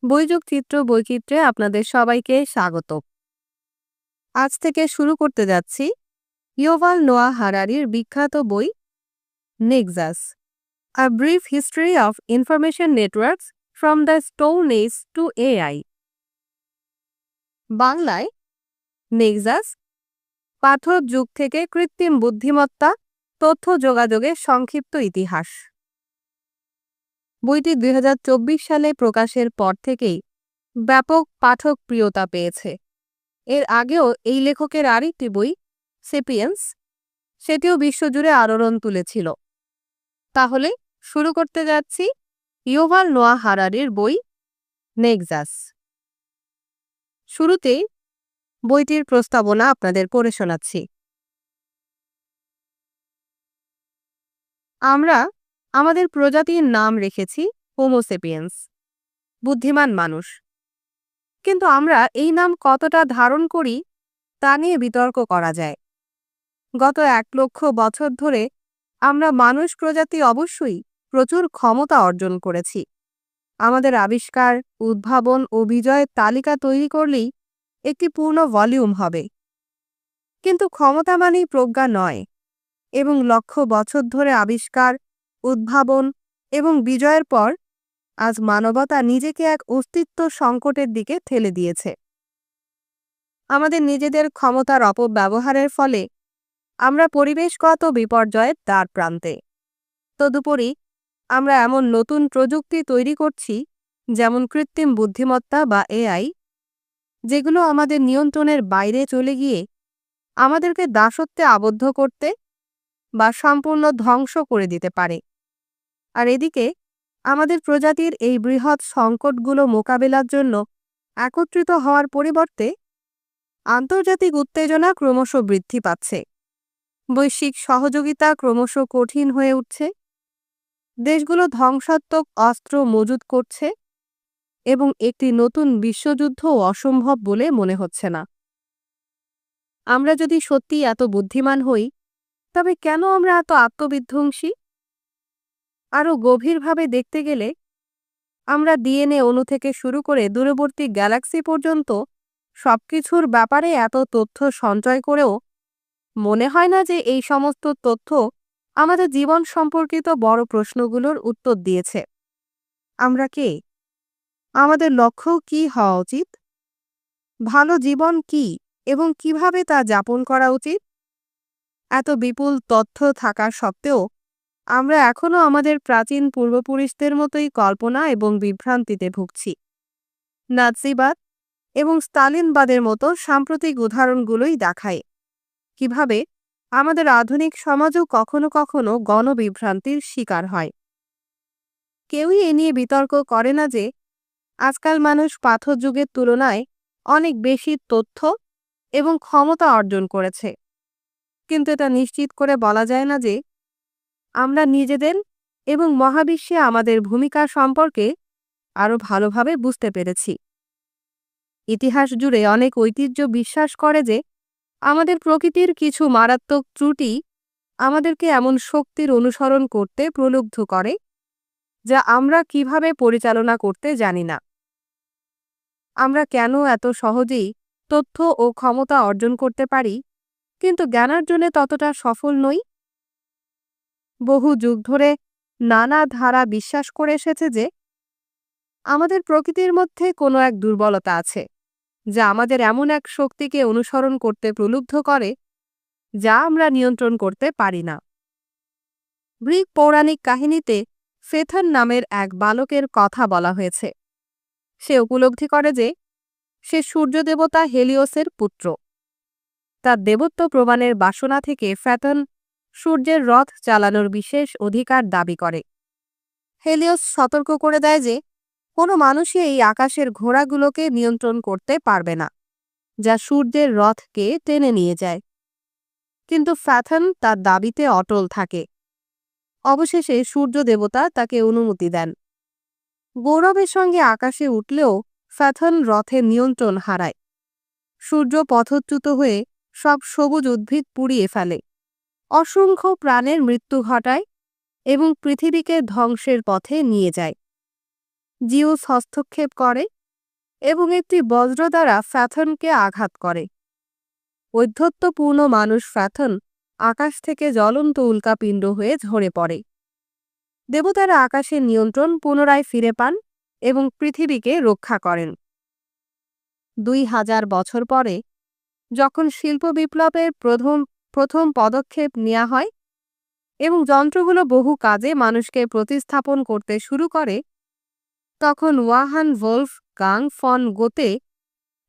বইযুগ চিত্র বৈচিত্র্যে আপনাদের সবাইকে স্বাগত। আজ থেকে শুরু করতে যাচ্ছি ইউভাল নোয়া হারারির বিখ্যাত বই Nexus, a brief history of information networks from the stone age to AI. বাংলায় নেক্সাস, পাথর যুগ থেকে কৃত্রিম বুদ্ধিমত্তা, তথ্য যোগাযোগের সংক্ষিপ্ত ইতিহাস। বইটি ২০২৪ সালে প্রকাশের পর থেকেই ব্যাপক পাঠক প্রিয়তা পেয়েছে। এর আগেও এই লেখকের আরেকটি বই সেপিয়েন্স, সেটিও বিশ্বজুড়ে আলোড়ন তুলেছিল। তাহলে শুরু করতে যাচ্ছি ইউভাল নোয়া হারারির বই নেক্সাস। শুরুতেই বইটির প্রস্তাবনা আপনাদের পড়ে শোনাচ্ছি। আমরা আমাদের প্রজাতির নাম রেখেছি হোমোসেপিয়েন্স, বুদ্ধিমান মানুষ। কিন্তু আমরা এই নাম কতটা ধারণ করি তা নিয়ে বিতর্ক করা যায়। গত ১,০০,০০০ বছর ধরে আমরা মানুষ প্রজাতি অবশ্যই প্রচুর ক্ষমতা অর্জন করেছি। আমাদের আবিষ্কার, উদ্ভাবন ও বিজয়ের তালিকা তৈরি করলেই একটি পূর্ণ ভলিউম হবে। কিন্তু ক্ষমতা মানেই প্রজ্ঞা নয়, এবং লক্ষ বছর ধরে আবিষ্কার, উদ্ভাবন এবং বিজয়ের পর আজ মানবতা নিজেকে এক অস্তিত্ব সংকটের দিকে ঠেলে দিয়েছে। আমাদের নিজেদের ক্ষমতার অপব্যবহারের ফলে আমরা পরিবেশগত বিপর্যয়ের দ্বার প্রান্তে। তদুপরি আমরা এমন নতুন প্রযুক্তি তৈরি করছি, যেমন কৃত্রিম বুদ্ধিমত্তা বা এআই, যেগুলো আমাদের নিয়ন্ত্রণের বাইরে চলে গিয়ে আমাদেরকে দাসত্বে আবদ্ধ করতে বা সম্পূর্ণ ধ্বংস করে দিতে পারে। আর এদিকে আমাদের প্রজাতির এই বৃহৎ সংকটগুলো মোকাবেলার জন্য একত্রিত হওয়ার পরিবর্তে আন্তর্জাতিক উত্তেজনা ক্রমশ বৃদ্ধি পাচ্ছে। বৈশ্বিক সহযোগিতা ক্রমশ কঠিন হয়ে উঠছে। দেশগুলো ধ্বংসাত্মক অস্ত্র মজুত করছে এবং একটি নতুন বিশ্বযুদ্ধও অসম্ভব বলে মনে হচ্ছে না। আমরা যদি সত্যি এত বুদ্ধিমান হই, তবে কেন আমরা এত আত্মবিধ্বংসী? আরও গভীরভাবে দেখতে গেলে আমরা ডিএনএ অণু থেকে শুরু করে দূরবর্তী গ্যালাক্সি পর্যন্ত সবকিছুর ব্যাপারে এত তথ্য সঞ্চয় করেও মনে হয় না যে এই সমস্ত তথ্য আমাদের জীবন সম্পর্কিত বড় প্রশ্নগুলোর উত্তর দিয়েছে। আমরা কে? আমাদের লক্ষ্য কি হওয়া উচিত? ভালো জীবন কি এবং কিভাবে তা যাপন করা উচিত? এত বিপুল তথ্য থাকা সত্ত্বেও আমরা এখনও আমাদের প্রাচীন পূর্বপুরুষদের মতোই কল্পনা এবং বিভ্রান্তিতে ভুগছি। নাৎসিবাদ এবং স্তালিনবাদের মতো সাম্প্রতিক উদাহরণগুলোই দেখায় কিভাবে আমাদের আধুনিক সমাজও কখনো কখনো গণবিভ্রান্তির শিকার হয়। কেউই এ নিয়ে বিতর্ক করে না যে আজকাল মানুষ পাথর যুগের তুলনায় অনেক বেশি তথ্য এবং ক্ষমতা অর্জন করেছে, কিন্তু এটা নিশ্চিত করে বলা যায় না যে আমরা নিজেদের এবং মহাবিশ্বে আমাদের ভূমিকা সম্পর্কে আরও ভালোভাবে বুঝতে পেরেছি। ইতিহাস জুড়ে অনেক ঐতিহ্য বিশ্বাস করে যে আমাদের প্রকৃতির কিছু মারাত্মক ত্রুটি আমাদেরকে এমন শক্তির অনুসরণ করতে প্রলুব্ধ করে যা আমরা কিভাবে পরিচালনা করতে জানি না। আমরা কেন এত সহজেই তথ্য ও ক্ষমতা অর্জন করতে পারি, কিন্তু জ্ঞানার্জনে ততটা সফল নই? বহু যুগ ধরে নানা ধারা বিশ্বাস করে এসেছে যে আমাদের প্রকৃতির মধ্যে কোনো এক দুর্বলতা আছে, যা আমাদের এমন এক শক্তিকে অনুসরণ করতে প্রলুব্ধ করে যা আমরা নিয়ন্ত্রণ করতে পারি না। গ্রিক পৌরাণিক কাহিনীতে ফেথন নামের এক বালকের কথা বলা হয়েছে। সে উপলব্ধি করে যে সে সূর্য দেবতা হেলিওসের পুত্র। তার দেবত্ব প্রমাণের বাসনা থেকে ফেথন সূর্যের রথ চালানোর বিশেষ অধিকার দাবি করে। হেলিওস সতর্ক করে দেয় যে কোনো মানুষই এই আকাশের ঘোড়াগুলোকে নিয়ন্ত্রণ করতে পারবে না, যা সূর্যের রথকে টেনে নিয়ে যায়। কিন্তু ফেথন তার দাবিতে অটল থাকে। অবশেষে সূর্য দেবতা তাকে অনুমতি দেন। গৌরবের সঙ্গে আকাশে উঠলেও ফেথন রথের নিয়ন্ত্রণ হারায়। সূর্য পথচ্যুত হয়ে সব সবুজ উদ্ভিদ পুড়িয়ে ফেলে, অসংখ্য প্রাণের মৃত্যু ঘটায় এবং পৃথিবীকে ধ্বংসের পথে নিয়ে যায়। জিউস হস্তক্ষেপ করে এবং একটি বজ্র দ্বারা ফ্যাথনকে আঘাত করে। ঔদ্ধত্যপূর্ণ মানুষ ফ্যাথন আকাশ থেকে জ্বলন্ত উল্কাপিণ্ড হয়ে ঝরে পড়ে। দেবতারা আকাশের নিয়ন্ত্রণ পুনরায় ফিরে পান এবং পৃথিবীকে রক্ষা করেন। 2000 বছর পরে যখন শিল্প বিপ্লবের প্রথম পদক্ষেপ নেওয়া হয় এবং যন্ত্রগুলো বহু কাজে মানুষকে প্রতিস্থাপন করতে শুরু করে, তখন ওয়াহান ভোল্ফ গাং ফন গোতে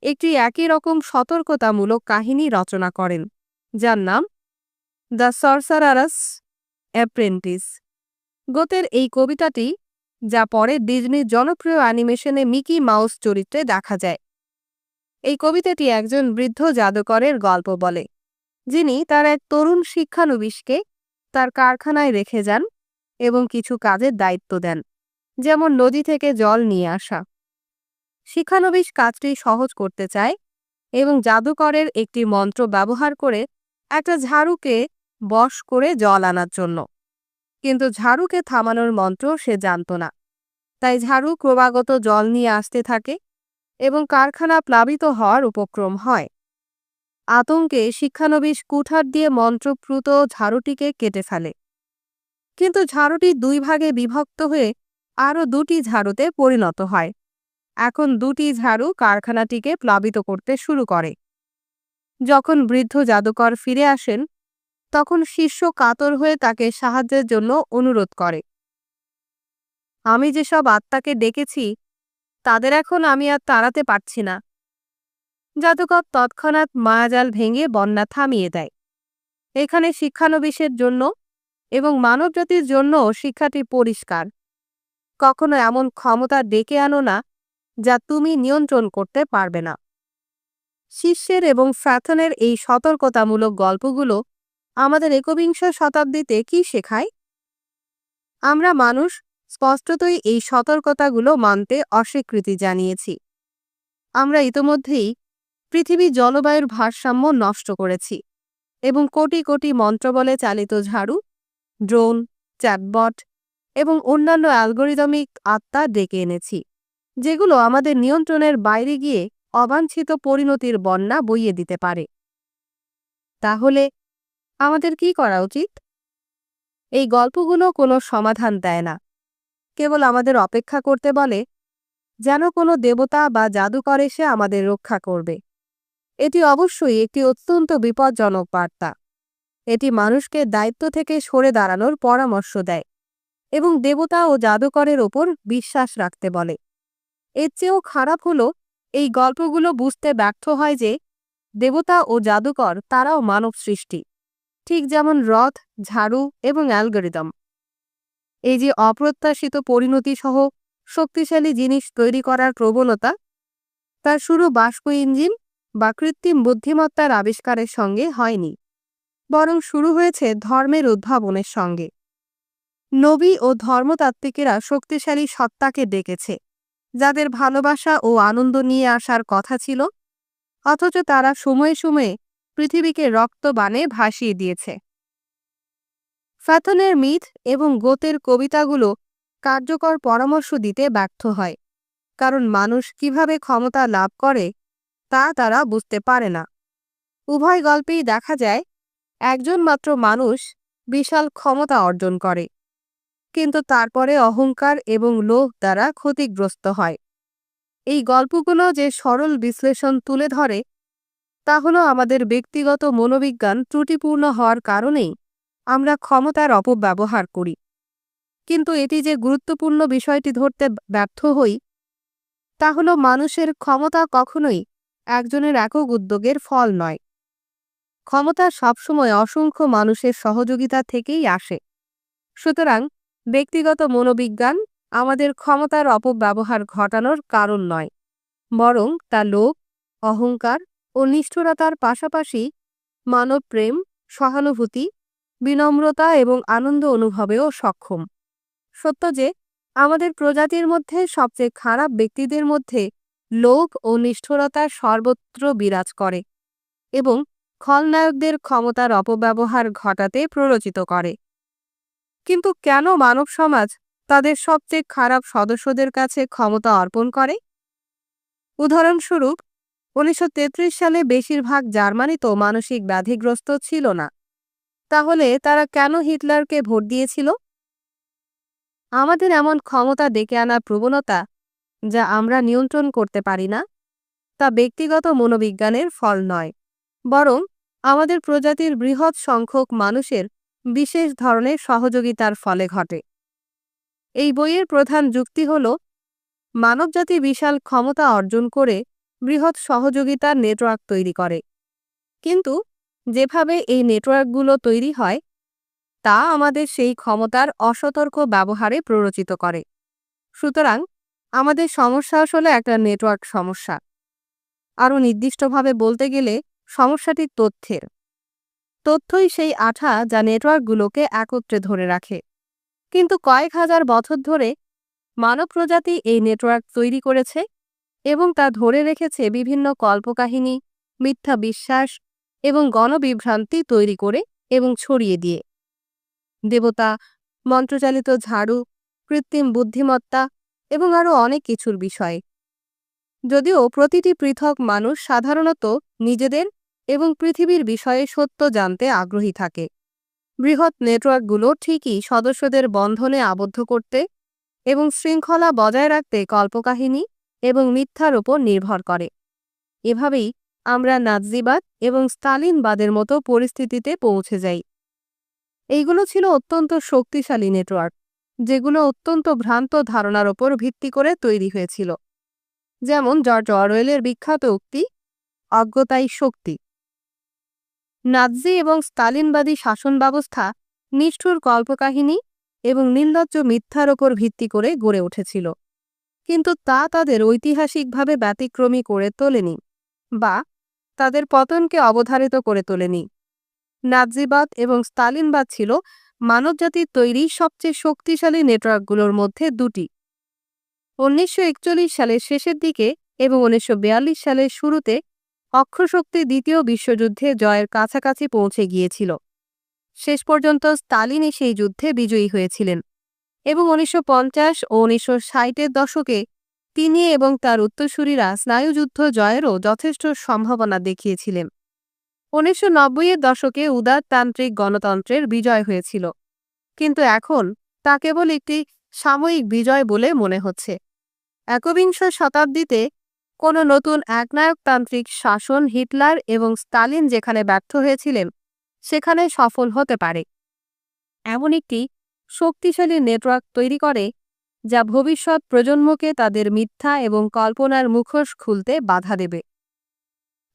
একটি একই রকম সতর্কতামূলক কাহিনী রচনা করেন, যার নাম দ্য সরসারারস অ্যাপ্রেন্টিস। গোতের এই কবিতাটি, যা পরে ডিজনির জনপ্রিয় অ্যানিমেশনে মিকি মাউস চরিত্রে দেখা যায়, এই কবিতাটি একজন বৃদ্ধ জাদুকরের গল্প বলে, যিনি তার এক তরুণ শিক্ষানবিশকে তার কারখানায় রেখে যান এবং কিছু কাজের দায়িত্ব দেন, যেমন নদী থেকে জল নিয়ে আসা। শিক্ষানবিশ কাজটি সহজ করতে চায় এবং জাদুকরের একটি মন্ত্র ব্যবহার করে একটা ঝাড়ুকে বশ করে জল আনার জন্য। কিন্তু ঝাড়ুকে থামানোর মন্ত্র সে জানত না, তাই ঝাড়ু ক্রমাগত জল নিয়ে আসতে থাকে এবং কারখানা প্লাবিত হওয়ার উপক্রম হয়। আতঙ্কে শিক্ষানবিশ কুঠার দিয়ে মন্ত্রপ্রুত ঝাড়ুটিকে কেটে ফেলে, কিন্তু ঝাড়ুটি 2 ভাগে বিভক্ত হয়ে আরও 2টি ঝাড়ুতে পরিণত হয়। এখন 2টি ঝাড়ু কারখানাটিকে প্লাবিত করতে শুরু করে। যখন বৃদ্ধ জাদুকর ফিরে আসেন, তখন শিষ্য কাতর হয়ে তাকে সাহায্যের জন্য অনুরোধ করে। আমি যেসব আত্মাকে ডেকেছি তাদের এখন আমি আর তাড়াতে পারছি না। জাদুকর তৎক্ষণাৎ মায়াজাল ভেঙে বন্যা থামিয়ে দেয়। এখানে শিক্ষানবিশের জন্য এবং মানবজাতির জন্য শিক্ষাটি পরিষ্কার: কখনো এমন ক্ষমতা ডেকে আনো না যা তুমি নিয়ন্ত্রণ করতে পারবে না। শিষ্যের এবং ফ্যাথনের এই সতর্কতামূলক গল্পগুলো আমাদের একবিংশ শতাব্দীতে কি শেখায়? আমরা মানুষ স্পষ্টতই এই সতর্কতাগুলো মানতে অস্বীকৃতি জানিয়েছি। আমরা ইতোমধ্যেই পৃথিবী জলবায়ুর ভারসাম্য নষ্ট করেছি এবং কোটি কোটি মন্ত্রবলে চালিত ঝাড়ু, ড্রোন, চ্যাটবট এবং অন্যান্য অ্যালগরিদমিক আত্মা ডেকে এনেছি, যেগুলো আমাদের নিয়ন্ত্রণের বাইরে গিয়ে অবাঞ্ছিত পরিণতির বন্যা বইয়ে দিতে পারে। তাহলে আমাদের কি করা উচিত? এই গল্পগুলো কোনো সমাধান দেয় না, কেবল আমাদের অপেক্ষা করতে বলে যেন কোনো দেবতা বা জাদুকর এসে আমাদের রক্ষা করবে। এটি অবশ্যই একটি অত্যন্ত বিপজ্জনক বার্তা। এটি মানুষকে দায়িত্ব থেকে সরে দাঁড়ানোর পরামর্শ দেয় এবং দেবতা ও জাদুকরের ওপর বিশ্বাস রাখতে বলে। এর চেয়েও খারাপ হলো, এই গল্পগুলো বুঝতে ব্যর্থ হয় যে দেবতা ও জাদুকর তারাও মানব সৃষ্টি, ঠিক যেমন রথ, ঝাড়ু এবং অ্যালগরিদম। এই যে অপ্রত্যাশিত পরিণতি সহ শক্তিশালী জিনিস তৈরি করার প্রবণতা, তার শুরু বাষ্প ইঞ্জিন বা কৃত্রিম বুদ্ধিমত্তার আবিষ্কারের সঙ্গে হয়নি, বরং শুরু হয়েছে ধর্মের উদ্ভাবনের সঙ্গে। নবী ও ধর্মতাত্ত্বিকেরা শক্তিশালী সত্তাকে ডেকেছে, যাদের ভালোবাসা ও আনন্দ নিয়ে আসার কথা ছিল, অথচ তারা সময়ে সময়ে পৃথিবীকে রক্তবাণে ভাসিয়ে দিয়েছে। ফ্যাথনের মিথ এবং গোতের কবিতাগুলো কার্যকর পরামর্শ দিতে ব্যর্থ হয়, কারণ মানুষ কিভাবে ক্ষমতা লাভ করে তা তারা বুঝতে পারে না। উভয় গল্পেই দেখা যায় একজন মাত্র মানুষ বিশাল ক্ষমতা অর্জন করে, কিন্তু তারপরে অহংকার এবং লোভ দ্বারা ক্ষতিগ্রস্ত হয়। এই গল্পগুলো যে সরল বিশ্লেষণ তুলে ধরে তা হলো আমাদের ব্যক্তিগত মনোবিজ্ঞান ত্রুটিপূর্ণ হওয়ার কারণেই আমরা ক্ষমতার অপব্যবহার করি। কিন্তু এটি যে গুরুত্বপূর্ণ বিষয়টি ধরতে ব্যর্থ হই তা হলো মানুষের ক্ষমতা কখনোই একজনের একক উদ্যোগের ফল নয়। ক্ষমতা সবসময় অসংখ্য মানুষের সহযোগিতা থেকেই আসে। সুতরাং ব্যক্তিগত মনোবিজ্ঞান আমাদের ক্ষমতার অপব্যবহার ঘটানোর কারণ নয়, বরং তা লোভ, অহংকার ও নিষ্ঠুরতার পাশাপাশি মানব প্রেম, সহানুভূতি, বিনম্রতা এবং আনন্দ অনুভবেও সক্ষম। সত্য যে আমাদের প্রজাতির মধ্যে সবচেয়ে খারাপ ব্যক্তিদের মধ্যে লোভ ও নিষ্ঠুরতা সর্বত্র বিরাজ করে এবং খলনায়কদের ক্ষমতার অপব্যবহার ঘটাতে প্ররোচিত করে। কিন্তু কেন মানব সমাজ তাদের সবচেয়ে খারাপ সদস্যদের কাছে ক্ষমতা অর্পণ করে? উদাহরণস্বরূপ 1933 সালে বেশিরভাগ জার্মানি তো মানসিক ব্যাধিগ্রস্ত ছিল না। তাহলে তারা কেন হিটলারকে ভোট দিয়েছিল? আমাদের এমন ক্ষমতা ডেকে আনার প্রবণতা যা আমরা নিয়ন্ত্রণ করতে পারি না, তা ব্যক্তিগত মনোবিজ্ঞানের ফল নয়, বরং আমাদের প্রজাতির বৃহৎ সংখ্যক মানুষের বিশেষ ধরনের সহযোগিতার ফলে ঘটে। এই বইয়ের প্রধান যুক্তি হল মানবজাতি বিশাল ক্ষমতা অর্জন করে বৃহৎ সহযোগিতার নেটওয়ার্ক তৈরি করে, কিন্তু যেভাবে এই নেটওয়ার্কগুলো তৈরি হয় তা আমাদের সেই ক্ষমতার অসতর্ক ব্যবহারে প্ররোচিত করে। সুতরাং আমাদের সমস্যা আসলে একটা নেটওয়ার্ক সমস্যা। আরও নির্দিষ্টভাবে বলতে গেলে সমস্যাটি তথ্যের। তথ্যই সেই আঠা যা নেটওয়ার্কগুলোকে একত্রে ধরে রাখে। কিন্তু কয়েক হাজার বছর ধরে মানব প্রজাতি এই নেটওয়ার্ক তৈরি করেছে এবং তা ধরে রেখেছে বিভিন্ন কল্পকাহিনী, মিথ্যা বিশ্বাস এবং গণবিভ্রান্তি তৈরি করে এবং ছড়িয়ে দিয়ে। দেবতা, মন্ত্রচালিত ঝাড়ু, কৃত্রিম বুদ্ধিমত্তা এবং আরও অনেক কিছুর বিষয়। যদিও প্রতিটি পৃথক মানুষ সাধারণত নিজেদের এবং পৃথিবীর বিষয়ে সত্য জানতে আগ্রহী থাকে, বৃহৎ নেটওয়ার্কগুলো ঠিকই সদস্যদের বন্ধনে আবদ্ধ করতে এবং শৃঙ্খলা বজায় রাখতে কল্পকাহিনী এবং মিথ্যার ওপর নির্ভর করে। এভাবেই আমরা নাৎজিবাদ এবং স্তালিনবাদের মতো পরিস্থিতিতে পৌঁছে যাই। এইগুলো ছিল অত্যন্ত শক্তিশালী নেটওয়ার্ক, যেগুলো অত্যন্ত ভ্রান্ত ধারণার ওপর ভিত্তি করে তৈরি হয়েছিল। যেমন জর্জ অরওয়েলের বিখ্যাত উক্তি, অজ্ঞতাই শক্তি। নাৎজি এবং স্তালিনবাদী শাসন ব্যবস্থা নিষ্ঠুর কল্পকাহিনী এবং নির্লজ্জ মিথ্যার ওপর ভিত্তি করে গড়ে উঠেছিল, কিন্তু তা তাদের ঐতিহাসিকভাবে ব্যতিক্রমী করে তোলেনি বা তাদের পতনকে অবধারিত করে তোলেনি। নাৎজিবাদ এবং স্তালিনবাদ ছিল মানবজাতির তৈরি সবচেয়ে শক্তিশালী নেটওয়ার্কগুলোর মধ্যে দুটি। 1941 সালের শেষের দিকে এবং 1942 সালের শুরুতে অক্ষশক্তি দ্বিতীয় বিশ্বযুদ্ধে জয়ের কাছাকাছি পৌঁছে গিয়েছিল। শেষ পর্যন্ত স্তালিনই সেই যুদ্ধে বিজয়ী হয়েছিলেন এবং 1950 ও 1960-এর দশকে তিনি এবং তার উত্তরসূরিরা স্নায়ুযুদ্ধ জয়েরও যথেষ্ট সম্ভাবনা দেখিয়েছিলেন। 1990-এর দশকে উদারতান্ত্রিক গণতন্ত্রের বিজয় হয়েছিল, কিন্তু এখন তা কেবল একটি সাময়িক বিজয় বলে মনে হচ্ছে। একবিংশ শতাব্দীতে কোনো নতুন একনায়কতান্ত্রিক শাসন হিটলার এবং স্তালিন যেখানে ব্যর্থ হয়েছিলেন সেখানে সফল হতে পারে। এমন একটি শক্তিশালী নেটওয়ার্ক তৈরি করে যা ভবিষ্যৎ প্রজন্মকে তাদের মিথ্যা এবং কল্পনার মুখোশ খুলতে বাধা দেবে।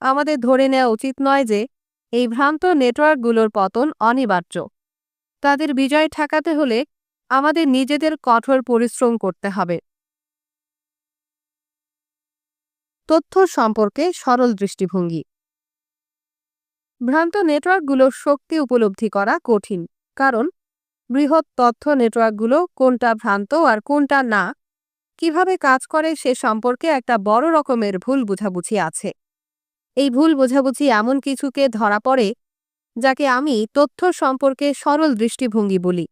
আমাদের ধরে নেওয়া উচিত নয় যে এই ভ্রান্ত নেটওয়ার্কগুলোর পতন অনিবার্য। তাদের বিজয় ঠেকাতে হলে আমাদের নিজেদের কঠোর পরিশ্রম করতে হবে। তথ্য সম্পর্কে সরল দৃষ্টিভঙ্গি। ভ্রান্ত নেটওয়ার্কগুলোর শক্তি উপলব্ধি করা কঠিন, কারণ বৃহৎ তথ্য নেটওয়ার্কগুলো কোনটা ভ্রান্ত আর কোনটা না কিভাবে কাজ করে সে সম্পর্কে একটা বড় রকমের ভুল বোঝাবুঝি আছে। এই ভুল বোঝাবুঝি এমন কিছুকে ধরা পড়ে যাকে আমি তথ্য সম্পর্কে সরল দৃষ্টিভঙ্গি বলি,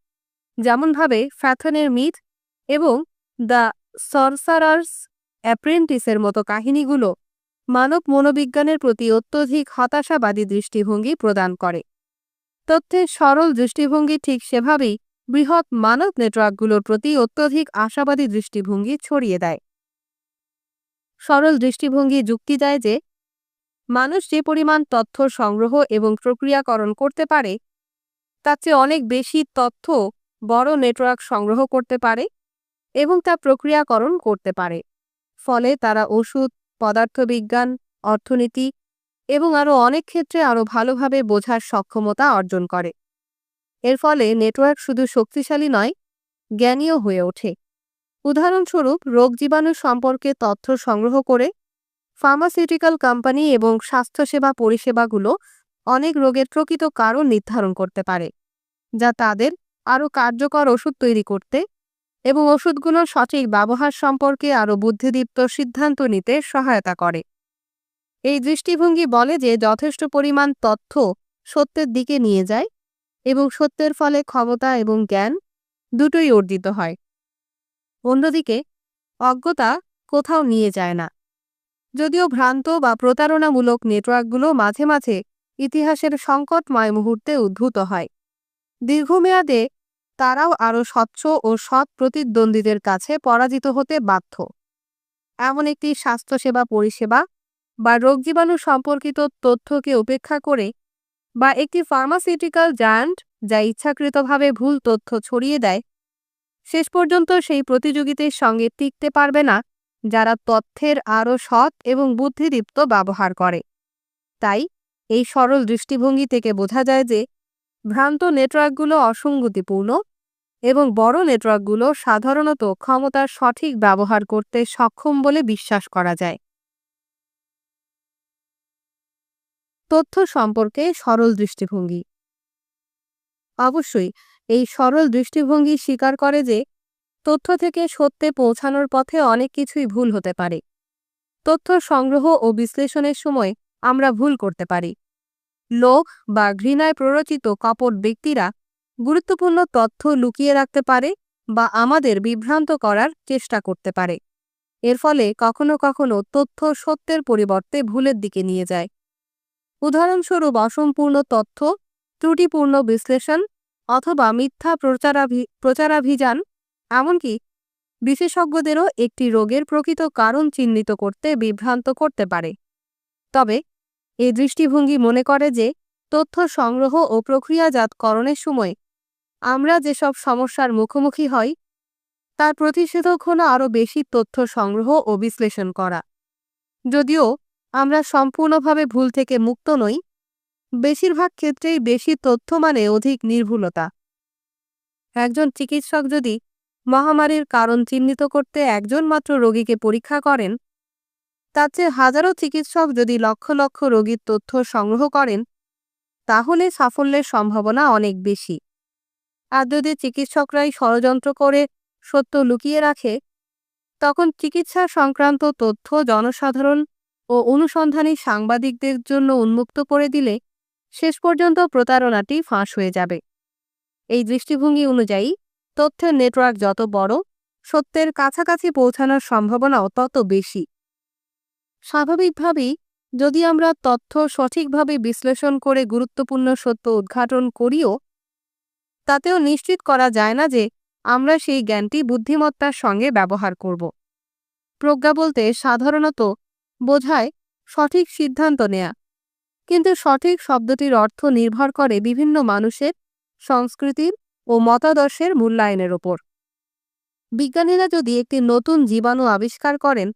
যেমনভাবে ফ্যাথনের মিথ এবং দ্য সরসারার্স অ্যাপ্রেন্টিসের মতো কাহিনীগুলো মানব মনোবিজ্ঞানের প্রতি অত্যধিক হতাশাবাদী দৃষ্টিভঙ্গি প্রদান করে। তথ্যের সরল দৃষ্টিভঙ্গি ঠিক সেভাবেই বৃহৎ মানব নেটওয়ার্কগুলোর প্রতি অত্যধিক আশাবাদী দৃষ্টিভঙ্গি ছড়িয়ে দেয়। সরল দৃষ্টিভঙ্গি যুক্তি দেয় যে মানুষ যে পরিমাণ তথ্য সংগ্রহ এবং প্রক্রিয়াকরণ করতে পারে তার চেয়ে অনেক বেশি তথ্য বড় নেটওয়ার্ক সংগ্রহ করতে পারে এবং তা প্রক্রিয়াকরণ করতে পারে। ফলে তারা ওষুধ, পদার্থবিজ্ঞান, অর্থনীতি এবং আরও অনেক ক্ষেত্রে আরও ভালোভাবে বোঝার সক্ষমতা অর্জন করে। এর ফলে নেটওয়ার্ক শুধু শক্তিশালী নয়, জ্ঞানীয় হয়ে ওঠে। উদাহরণস্বরূপ, রোগ জীবাণু সম্পর্কে তথ্য সংগ্রহ করে ফার্মাসিউটিক্যাল কোম্পানি এবং স্বাস্থ্যসেবা পরিষেবাগুলো অনেক রোগের প্রকৃত কারণ নির্ধারণ করতে পারে, যা তাদের আরও কার্যকর ওষুধ তৈরি করতে এবং ওষুধগুলোর সঠিক ব্যবহার সম্পর্কে আরও বুদ্ধিদীপ্ত সিদ্ধান্ত নিতে সহায়তা করে। এই দৃষ্টিভঙ্গি বলে যে যথেষ্ট পরিমাণ তথ্য সত্যের দিকে নিয়ে যায় এবং সত্যের ফলে ক্ষমতা এবং জ্ঞান দুটোই অর্জিত হয়। অন্যদিকে অজ্ঞতা কোথাও নিয়ে যায় না। যদিও ভ্রান্ত বা প্রতারণামূলক নেটওয়ার্কগুলো মাঝে মাঝে ইতিহাসের সংকটময় মুহূর্তে উদ্ভূত হয়, দীর্ঘমেয়াদে তারাও আরও স্বচ্ছ ও সৎ প্রতিদ্বন্দ্বীদের কাছে পরাজিত হতে বাধ্য। এমন একটি স্বাস্থ্যসেবা পরিষেবা বা রোগজীবাণু সম্পর্কিত তথ্যকে উপেক্ষা করে, বা একটি ফার্মাসিউটিক্যাল জায়ান্ট যা ইচ্ছাকৃতভাবে ভুল তথ্য ছড়িয়ে দেয়, শেষ পর্যন্ত সেই প্রতিযোগিতার সঙ্গে টিকতে পারবে না যারা তথ্যের আরও সৎ এবং বুদ্ধিদীপ্ত ব্যবহার করে। তাই এই সরল দৃষ্টিভঙ্গি থেকে বোঝা যায় যে ভ্রান্ত নেটওয়ার্কগুলো অসঙ্গতিপূর্ণ এবং বড় নেটওয়ার্কগুলো সাধারণত ক্ষমতার সঠিক ব্যবহার করতে সক্ষম বলে বিশ্বাস করা যায়। তথ্য সম্পর্কে সরল দৃষ্টিভঙ্গি। অবশ্যই এই সরল দৃষ্টিভঙ্গি স্বীকার করে যে তথ্য থেকে সত্যে পৌঁছানোর পথে অনেক কিছুই ভুল হতে পারে। তথ্য সংগ্রহ ও বিশ্লেষণের সময় আমরা ভুল করতে পারি। লোভ বা ঘৃণায় প্ররোচিত কপট ব্যক্তিরা গুরুত্বপূর্ণ তথ্য লুকিয়ে রাখতে পারে বা আমাদের বিভ্রান্ত করার চেষ্টা করতে পারে। এর ফলে কখনো কখনো তথ্য সত্যের পরিবর্তে ভুলের দিকে নিয়ে যায়। উদাহরণস্বরূপ অসম্পূর্ণ তথ্য, ত্রুটিপূর্ণ বিশ্লেষণ অথবা মিথ্যা প্রচারাভিযান, এমনকি বিশেষজ্ঞদেরও একটি রোগের প্রকৃত কারণ চিহ্নিত করতে বিভ্রান্ত করতে পারে। তবে এই দৃষ্টিভঙ্গি মনে করে যে তথ্য সংগ্রহ ও প্রক্রিয়াজাতকরণের সময় আমরা যেসব সমস্যার মুখোমুখি হই তার প্রতিষেধক হলো আরও বেশি তথ্য সংগ্রহ ও বিশ্লেষণ করা। যদিও আমরা সম্পূর্ণভাবে ভুল থেকে মুক্ত নই, বেশিরভাগ ক্ষেত্রেই বেশি তথ্য মানে অধিক নির্ভুলতা। একজন চিকিৎসক যদি মহামারীর কারণ চিহ্নিত করতে একজন মাত্র রোগীকে পরীক্ষা করেন, তার চেয়ে হাজারো চিকিৎসক যদি লক্ষ লক্ষ রোগীর তথ্য সংগ্রহ করেন, তাহলে সাফল্যের সম্ভাবনা অনেক বেশি। আর যদি চিকিৎসকরাই ষড়যন্ত্র করে সত্য লুকিয়ে রাখে, তখন চিকিৎসা সংক্রান্ত তথ্য জনসাধারণ ও অনুসন্ধানী সাংবাদিকদের জন্য উন্মুক্ত করে দিলে শেষ পর্যন্ত প্রতারণাটি ফাঁস হয়ে যাবে। এই দৃষ্টিভঙ্গি অনুযায়ী তথ্যের নেটওয়ার্ক যত বড়, সত্যের কাছাকাছি পৌঁছানোর সম্ভাবনাও তত বেশি। স্বাভাবিকভাবেই যদি আমরা তথ্য সঠিকভাবে বিশ্লেষণ করে গুরুত্বপূর্ণ সত্য উদ্ঘাটন করিও, তাতেও নিশ্চিত করা যায় না যে আমরা সেই জ্ঞানটি বুদ্ধিমত্তার সঙ্গে ব্যবহার করব। প্রজ্ঞা বলতে সাধারণত বোঝায় সঠিক সিদ্ধান্ত নেয়া, কিন্তু সঠিক শব্দটির অর্থ নির্ভর করে বিভিন্ন মানুষের সংস্কৃতির ও মতাদর্শের মূল্যায়নের ওপর। বিজ্ঞানীরা যদি একটি নতুন জীবাণু আবিষ্কার করেন,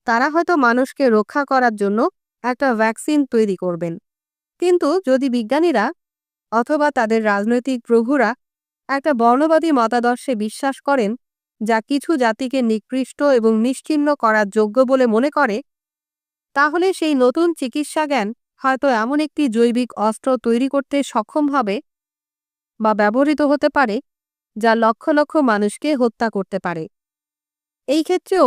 তারা হয়তো মানুষকে রক্ষা করার জন্য একটা ভ্যাকসিন তৈরি করবেন। কিন্তু যদি বিজ্ঞানীরা অথবা তাদের রাজনৈতিক প্রভুরা একটা বর্ণবাদী মতাদর্শে বিশ্বাস করেন যা কিছু জাতিকে নিকৃষ্ট এবং নিশ্চিহ্ন করার যোগ্য বলে মনে করে, তাহলে সেই নতুন চিকিৎসা জ্ঞান হয়তো এমন একটি জৈবিক অস্ত্র তৈরি করতে সক্ষম হবে বা ব্যবহৃত হতে পারে যা লক্ষ লক্ষ মানুষকে হত্যা করতে পারে। এই ক্ষেত্রেও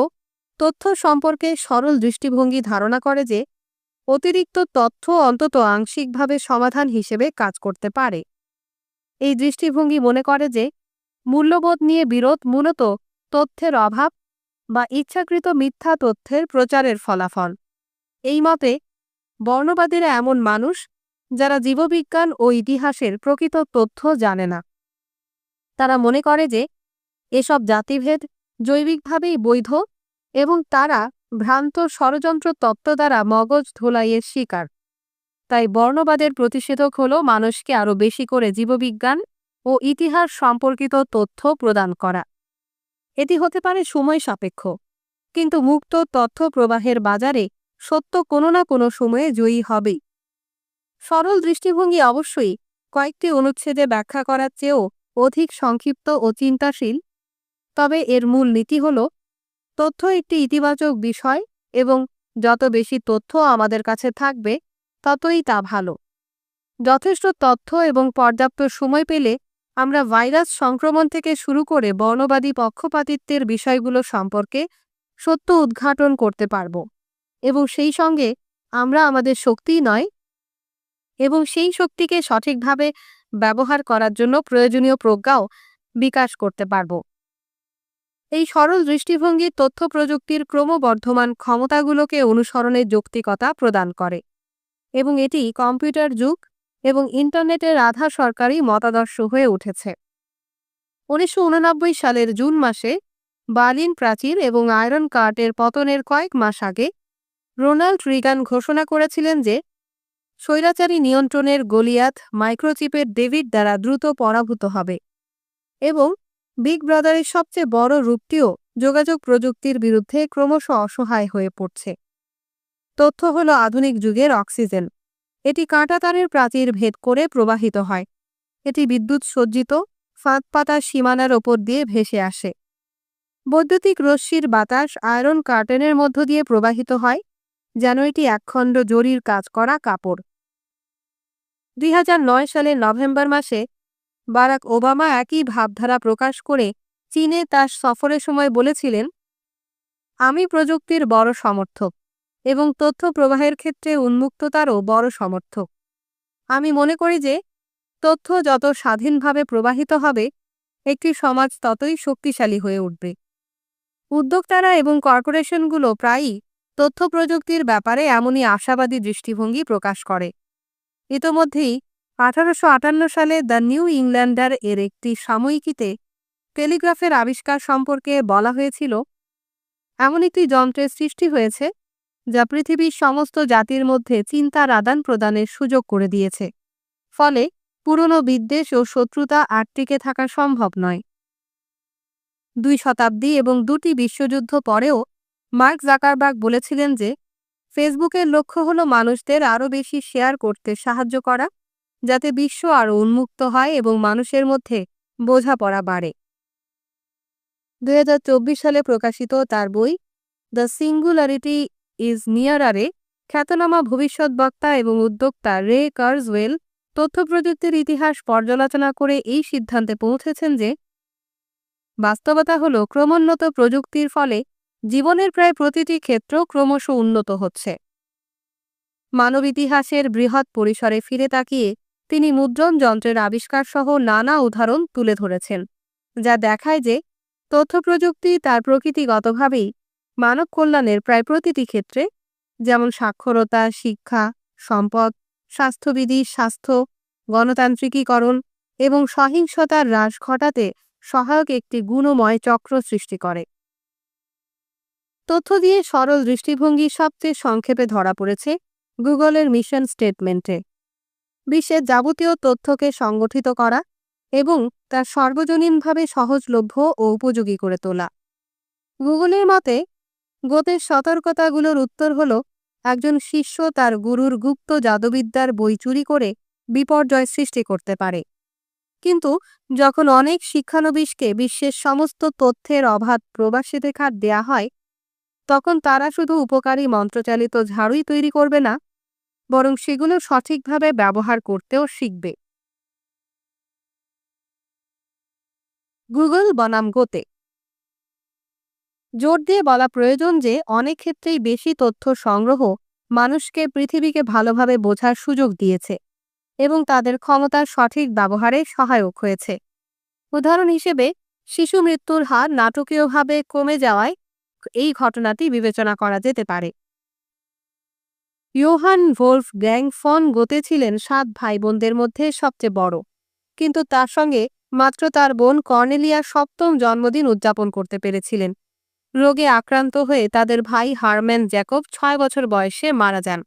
তথ্য সম্পর্কে সরল দৃষ্টিভঙ্গি ধারণা করে যে অতিরিক্ত তথ্য অন্তত আংশিকভাবে সমাধান হিসেবে কাজ করতে পারে। এই দৃষ্টিভঙ্গি মনে করে যে মূল্যবোধ নিয়ে বিরোধ মূলত তথ্যের অভাব বা ইচ্ছাকৃত মিথ্যা তথ্যের প্রচারের ফলাফল। এই মতে বর্ণবাদীরা এমন মানুষ যারা জীববিজ্ঞান ও ইতিহাসের প্রকৃত তথ্য জানে না। তারা মনে করে যে এসব জাতিভেদ জৈবিকভাবেই বৈধ এবং তারা ভ্রান্ত ষড়যন্ত্র তত্ত্ব দ্বারা মগজ ধোলাইয়ের শিকার। তাই বর্ণবাদের প্রতিষেধক হল মানুষকে আরও বেশি করে জীববিজ্ঞান ও ইতিহাস সম্পর্কিত তথ্য প্রদান করা। এটি হতে পারে সময় সাপেক্ষ, কিন্তু মুক্ত তথ্য প্রবাহের বাজারে সত্য কোনো না কোনো সময়ে জয়ী হবেই। সরল দৃষ্টিভঙ্গি অবশ্যই কয়েকটি অনুচ্ছেদে ব্যাখ্যা করার চেয়েও অধিক সংক্ষিপ্ত ও চিন্তাশীল, তবে এর মূল নীতি হল তথ্য একটি ইতিবাচক বিষয় এবং যত বেশি তথ্য আমাদের কাছে থাকবে ততই তা ভালো। যথেষ্ট তথ্য এবং পর্যাপ্ত সময় পেলে আমরা ভাইরাস সংক্রমণ থেকে শুরু করে বর্ণবাদী পক্ষপাতিত্বের বিষয়গুলো সম্পর্কে সত্য উদ্ঘাটন করতে পারব এবং সেই সঙ্গে আমরা আমাদের শক্তিই নয় এবং সেই শক্তিকে সঠিকভাবে ব্যবহার করার জন্য প্রয়োজনীয় প্রজ্ঞাও বিকাশ করতে পারব। এই সরল দৃষ্টিভঙ্গি তথ্য প্রযুক্তির ক্রমবর্ধমান ক্ষমতাগুলোকে অনুসরণের যৌক্তিকতা প্রদান করে এবং এটি কম্পিউটার যুগ এবং ইন্টারনেটের আধা সরকারি মতাদর্শ হয়ে উঠেছে। 1989 সালের জুন মাসে বার্লিন প্রাচীর এবং আয়রন কার্টের পতনের কয়েক মাস আগে রোনাল্ড রিগান ঘোষণা করেছিলেন যে স্বৈরাচারী নিয়ন্ত্রণের গলিয়াত মাইক্রোচিপের ডেভিড দ্বারা দ্রুত পরাভূত হবে এবং বিগ ব্রাদারের সবচেয়ে বড় রূপটিও যোগাযোগ প্রযুক্তির বিরুদ্ধে ক্রমশ অসহায় হয়ে পড়ছে। তথ্য হলো আধুনিক যুগের অক্সিজেন। এটি কাঁটাতারের প্রাচীর ভেদ করে প্রবাহিত হয়। এটি বিদ্যুৎ সজ্জিত ফাঁদ পাতা সীমানার ওপর দিয়ে ভেসে আসে। বৈদ্যুতিক রশ্মির বাতাস আয়রন কার্টেনের মধ্য দিয়ে প্রবাহিত হয় যেন এটি একখণ্ড জরির কাজ করা কাপড়। 2009 সালের নভেম্বর মাসে বারাক ওবামা একই ভাবধারা প্রকাশ করে চীনে তার সফরের সময় বলেছিলেন, আমি প্রযুক্তির বড় সমর্থক এবং তথ্য প্রবাহের ক্ষেত্রে উন্মুক্ততারও বড় সমর্থক। আমি মনে করি যে তথ্য যত স্বাধীনভাবে প্রবাহিত হবে একটি সমাজ ততই শক্তিশালী হয়ে উঠবে। উদ্যোক্তারা এবং কর্পোরেশনগুলো প্রায়ই তথ্য প্রযুক্তির ব্যাপারে এমনই আশাবাদী দৃষ্টিভঙ্গি প্রকাশ করে। ইতোমধ্যেই 1858 সালে দ্য নিউ ইংল্যান্ডার এর একটি সাময়িকীতে টেলিগ্রাফের আবিষ্কার সম্পর্কে বলা হয়েছিল, এমন একটি যন্ত্রের সৃষ্টি হয়েছে যা পৃথিবীর সমস্ত জাতির মধ্যে চিন্তার আদান প্রদানের সুযোগ করে দিয়েছে। ফলে পুরনো বিদ্বেষ ও শত্রুতা আর টিকে থাকা সম্ভব নয়। 2 শতাব্দী এবং 2টি বিশ্বযুদ্ধ পরেও মার্ক জাকারবার্গ বলেছিলেন যে ফেসবুকের লক্ষ্য হলো মানুষদের আরও বেশি শেয়ার করতে সাহায্য করা, যাতে বিশ্ব আরও উন্মুক্ত হয় এবং মানুষের মধ্যে বোঝাপড়া বাড়ে। 2024 সালে প্রকাশিত তার বই দ্য সিঙ্গুলারিটি ইজ নিয়ারারে খ্যাতনামা ভবিষ্যৎবক্তা এবং উদ্যোক্তা রে কার্জওয়েল তথ্য প্রযুক্তির ইতিহাস পর্যালোচনা করে এই সিদ্ধান্তে পৌঁছেছেন যে বাস্তবতা হল ক্রমোন্নত প্রযুক্তির ফলে জীবনের প্রায় প্রতিটি ক্ষেত্র ক্রমশ উন্নত হচ্ছে। মানব ইতিহাসের বৃহৎ পরিসরে ফিরে তাকিয়ে তিনি মুদ্রণ যন্ত্রের আবিষ্কারসহ নানা উদাহরণ তুলে ধরেছেন, যা দেখায় যে তথ্য প্রযুক্তি তার প্রকৃতিগতভাবেই মানব কল্যাণের প্রায় প্রতিটি ক্ষেত্রে, যেমন সাক্ষরতা, শিক্ষা, সম্পদ, স্বাস্থ্যবিধি, স্বাস্থ্য, গণতান্ত্রিকীকরণ এবং সহিংসতার হ্রাস ঘটাতে সহায়ক একটি গুণময় চক্র সৃষ্টি করে। তথ্য দিয়ে সরল দৃষ্টিভঙ্গি সবচেয়ে সংক্ষেপে ধরা পড়েছে গুগলের মিশন স্টেটমেন্টে, বিশ্বের যাবতীয় তথ্যকে সংগঠিত করা এবং তা সর্বজনীনভাবে সহজলভ্য ও উপযোগী করে তোলা। গুগলের মতে গোতের সতর্কতাগুলোর উত্তর হল একজন শিষ্য তার গুরুর গুপ্ত জাদুবিদ্যার বই চুরি করে বিপর্যয় সৃষ্টি করতে পারে, কিন্তু যখন অনেক শিক্ষানবিশকে বিশ্বের সমস্ত তথ্যের অবাধ প্রবাসিতাধিকার দেয়া হয়, তখন তারা শুধু উপকারী মন্ত্রচালিত ঝাড়ুই তৈরি করবে না, বরং সেগুলো সঠিকভাবে ব্যবহার করতেও শিখবে। গুগল বনাম গোতে। জোর দিয়ে বলা প্রয়োজন যে অনেক ক্ষেত্রেই বেশি তথ্য সংগ্রহ মানুষকে পৃথিবীকে ভালোভাবে বোঝার সুযোগ দিয়েছে এবং তাদের ক্ষমতার সঠিক ব্যবহারে সহায়ক হয়েছে। উদাহরণ হিসেবে শিশু মৃত্যুর হার নাটকীয়ভাবে কমে যাওয়ায় এই ঘটনাটি বিবেচনা করা যেতে পারে। ইয়োহান ভোল্ফগ্যাং ফন গোতে ছিলেন 7 ভাই বোনদের মধ্যে সবচেয়ে বড়, কিন্তু তার সঙ্গে মাত্র তার বোন কর্নেলিয়া 7ম জন্মদিন উদযাপন করতে পেরেছিলেন। রোগে আক্রান্ত হয়ে তাদের ভাই হারম্যান জ্যাকব 6 বছর বয়সে মারা যান।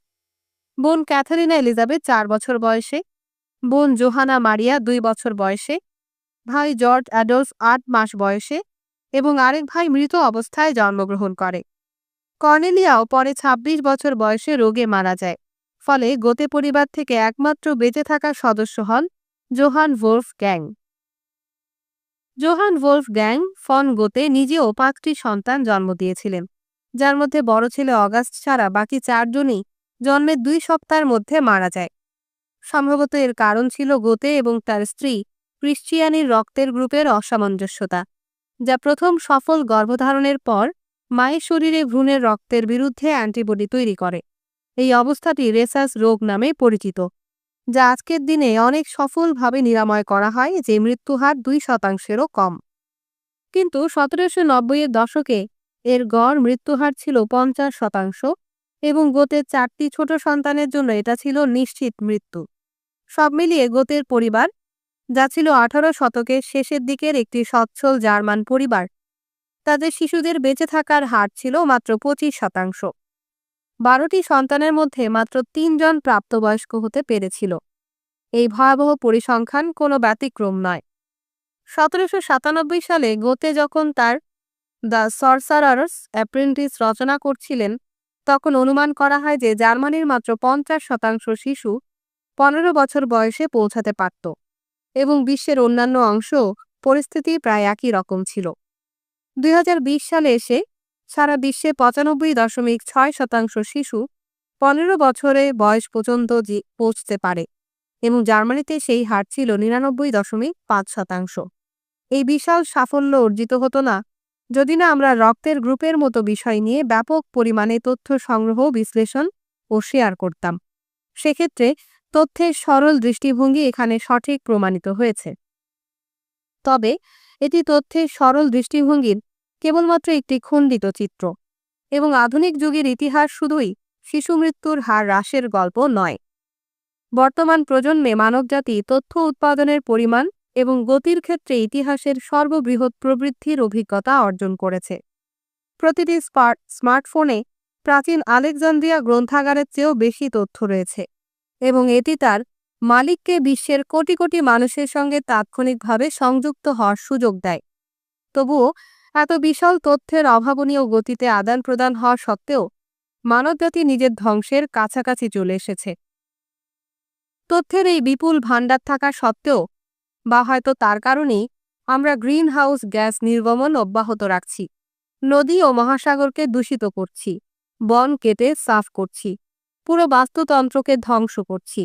বোন ক্যাথারিনা এলিজাবেথ 4 বছর বয়সে, বোন জোহানা মারিয়া 2 বছর বয়সে, ভাই জর্জ অ্যাডলফ 8 মাস বয়সে এবং আরেক ভাই মৃত অবস্থায় জন্মগ্রহণ করে। কর্নেলিয়াও পরে 26 বছর বয়সে রোগে মারা যায়। ফলে গোতে পরিবার থেকে একমাত্র বেঁচে থাকা সদস্য হন জোহান ভোল্ফগ্যাং। জোহান ভোল্ফগ্যাং ফন গোতে নিজেও 5টি সন্তান জন্ম দিয়েছিলেন, যার মধ্যে বড় ছেলে অগাস্ট ছাড়া বাকি 4 জনই জন্মের 2 সপ্তাহের মধ্যে মারা যায়। সম্ভবত এর কারণ ছিল গোতে এবং তার স্ত্রী ক্রিশ্চিয়ানির রক্তের গ্রুপের অসামঞ্জস্যতা, যা প্রথম সফল গর্ভধারণের পর মায়ের শরীরে ভ্রূণের রক্তের বিরুদ্ধে অ্যান্টিবডি তৈরি করে। এই অবস্থাটি রেসাস রোগ নামে পরিচিত, যা আজকের দিনে অনেক সফলভাবে নিরাময় করা হয়, যে মৃত্যুহার 2%-এরও কম। কিন্তু 1790-এর দশকে এর গড় মৃত্যুহার ছিল 50% এবং গোতের 4টি ছোট সন্তানের জন্য এটা ছিল নিশ্চিত মৃত্যু। সব মিলিয়ে গোতের পরিবার, যা ছিল 18 শতকের শেষের দিকের একটি সচ্ছল জার্মান পরিবার, তাদের শিশুদের বেঁচে থাকার হার ছিল মাত্র 25%। 12টি সন্তানের মধ্যে মাত্র 3 জন প্রাপ্তবয়স্ক হতে পেরেছিল। এই ভয়াবহ পরিসংখ্যান কোনো ব্যতিক্রম নয়। 1797 সালে গোতে যখন তার দ্য সরসারার্স অ্যাপ্রেন্টিস রচনা করছিলেন, তখন অনুমান করা হয় যে জার্মানির মাত্র 50% শিশু 15 বছর বয়সে পৌঁছাতে পারত এবং বিশ্বের অন্যান্য অংশেও পরিস্থিতি প্রায় একই রকম ছিল। 2020 সালে এসে সারা বিশ্বে 95.6% শিশু 15 বছরে বয়স পর্যন্ত পৌঁছতে পারে এবং জার্মানিতে সেই হার ছিল 99.5%। এই বিশাল সাফল্য অর্জিত হতো না যদি না আমরা রক্তের গ্রুপের মতো বিষয় নিয়ে ব্যাপক পরিমাণে তথ্য সংগ্রহ, বিশ্লেষণ ও শেয়ার করতাম। সেক্ষেত্রে তথ্যের সরল দৃষ্টিভঙ্গি এখানে সঠিক প্রমাণিত হয়েছে। তবে এটি তথ্যের সরল দৃষ্টিভঙ্গির কেবলমাত্র একটি খণ্ডিত চিত্র এবং আধুনিক যুগের ইতিহাস শুধুই শিশু মৃত্যুর হার হ্রাসের গল্প নয়। বর্তমান প্রজন্মে মানবজাতি তথ্য উৎপাদনের পরিমাণ এবং গতির ক্ষেত্রে ইতিহাসের সর্ববৃহৎ প্রবৃদ্ধির অভিজ্ঞতা অর্জন করেছে। প্রতিটি স্মার্টফোনে প্রাচীন আলেকজান্দ্রিয়া গ্রন্থাগারের চেয়েও বেশি তথ্য রয়েছে এবং এটি তার মালিককে বিশ্বের কোটি কোটি মানুষের সঙ্গে তাৎক্ষণিকভাবে সংযুক্ত হওয়ার সুযোগ দেয়। তবুও এত বিশাল তথ্যের অভাবনীয় গতিতে আদান প্রদান হওয়া সত্ত্বেও মানবজাতি নিজের ধ্বংসের কাছাকাছি চলে এসেছে। তথ্যের এই বিপুল ভাণ্ডার থাকা সত্ত্বেও বা হয়তো তার কারণেই আমরা গ্রিন হাউস গ্যাস নির্গমন অব্যাহত রাখছি, নদী ও মহাসাগরকে দূষিত করছি, বন কেটে সাফ করছি, পুরো বাস্তুতন্ত্রকে ধ্বংস করছি,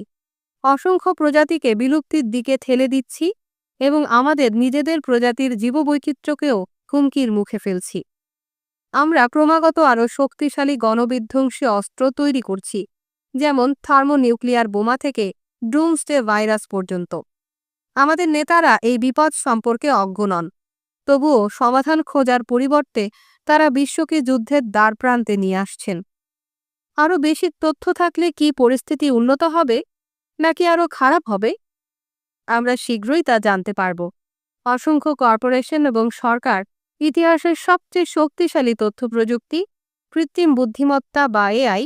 অসংখ্য প্রজাতিকে বিলুপ্তির দিকে ঠেলে দিচ্ছি এবং আমাদের নিজেদের প্রজাতির জীববৈচিত্র্যকেও হুমকির মুখে ফেলছি। আমরা ক্রমাগত আরও শক্তিশালী গণবিধ্বংসী অস্ত্র তৈরি করছি, যেমন থার্মোনিউক্লিয়ার বোমা থেকে ডুমসডে ভাইরাস পর্যন্ত। আমাদের নেতারা এই বিপদ সম্পর্কে অজ্ঞ নন, তবুও সমাধান খোঁজার পরিবর্তে তারা বিশ্বকে যুদ্ধের দ্বারপ্রান্তে নিয়ে আসছেন। আরও বেশি তথ্য থাকলে কি পরিস্থিতি উন্নত হবে নাকি আরও খারাপ হবে? আমরা শীঘ্রই তা জানতে পারব। অসংখ্য কর্পোরেশন এবং সরকার ইতিহাসের সবচেয়ে শক্তিশালী তথ্য প্রযুক্তি, কৃত্রিম বুদ্ধিমত্তা বা এআই,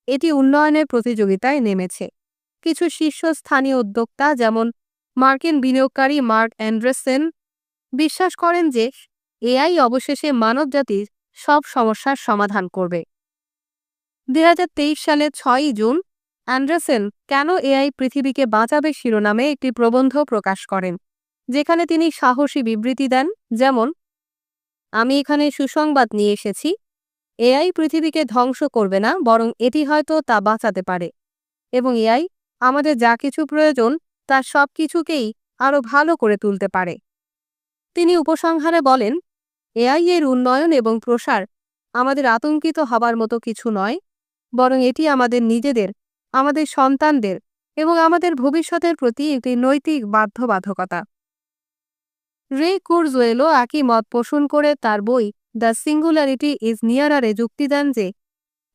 এটি উন্নয়নের প্রতিযোগিতায় নেমেছে। কিছু শীর্ষস্থানীয় উদ্যোক্তা যেমন মার্কিন বিনিয়োগকারী মার্ক অ্যান্ডারসন বিশ্বাস করেন যে এআই অবশেষে মানবজাতির সব সমস্যার সমাধান করবে। 2023 সালের 6 জুন অ্যান্ডারসন কেন এআই পৃথিবীকে বাঁচাবে শিরোনামে একটি প্রবন্ধ প্রকাশ করেন, যেখানে তিনি সাহসী বিবৃতি দেন, যেমন, আমি এখানে সুসংবাদ নিয়ে এসেছি, এআই পৃথিবীকে ধ্বংস করবে না, বরং এটি হয়তো তা বাঁচাতে পারে এবং এআই আমাদের যা কিছু প্রয়োজন তার সব কিছুকেই আরও ভালো করে তুলতে পারে। তিনি উপসংহারে বলেন, এআই এর উন্নয়ন এবং প্রসার আমাদের আতঙ্কিত হবার মতো কিছু নয়, বরং এটি আমাদের নিজেদের, আমাদের সন্তানদের এবং আমাদের ভবিষ্যতের প্রতি একটি নৈতিক বাধ্যবাধকতা। রে কুরজওয়েলও একই মত পোষণ করে তার বই দ্য সিঙ্গুলারিটি ইজ নিয়ারারে যুক্তি দেন যে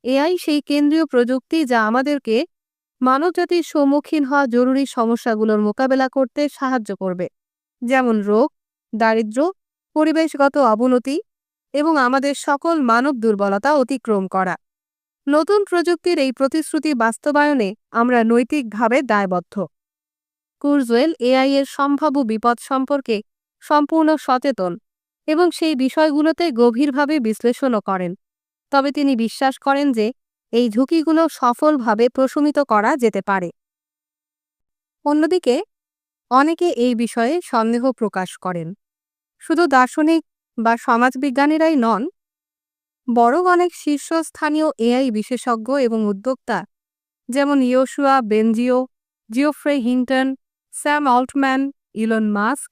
এআই সেই কেন্দ্রীয় প্রযুক্তি যা আমাদেরকে মানবজাতির সম্মুখীন হওয়া জরুরি সমস্যাগুলোর মোকাবেলা করতে সাহায্য করবে, যেমন রোগ, দারিদ্র্য, পরিবেশগত অবনতি এবং আমাদের সকল মানব দুর্বলতা অতিক্রম করা। নতুন প্রযুক্তির এই প্রতিশ্রুতি বাস্তবায়নে আমরা নৈতিকভাবে দায়বদ্ধ। কুরজওয়েল এআই এর সম্ভাব্য বিপদ সম্পর্কে সম্পূর্ণ সচেতন এবং সেই বিষয়গুলোতে গভীরভাবে বিশ্লেষণও করেন। তবে তিনি বিশ্বাস করেন যে এই ঝুঁকিগুলো সফলভাবে প্রশমিত করা যেতে পারে। অন্যদিকে অনেকে এই বিষয়ে সন্দেহ প্রকাশ করেন। শুধু দার্শনিক বা সমাজবিজ্ঞানীরাই নন, বরং অনেক শীর্ষস্থানীয় এআই বিশেষজ্ঞ এবং উদ্যোক্তা যেমন Yoshua Bengio, Geoffrey Hinton, Sam Altman, Elon Musk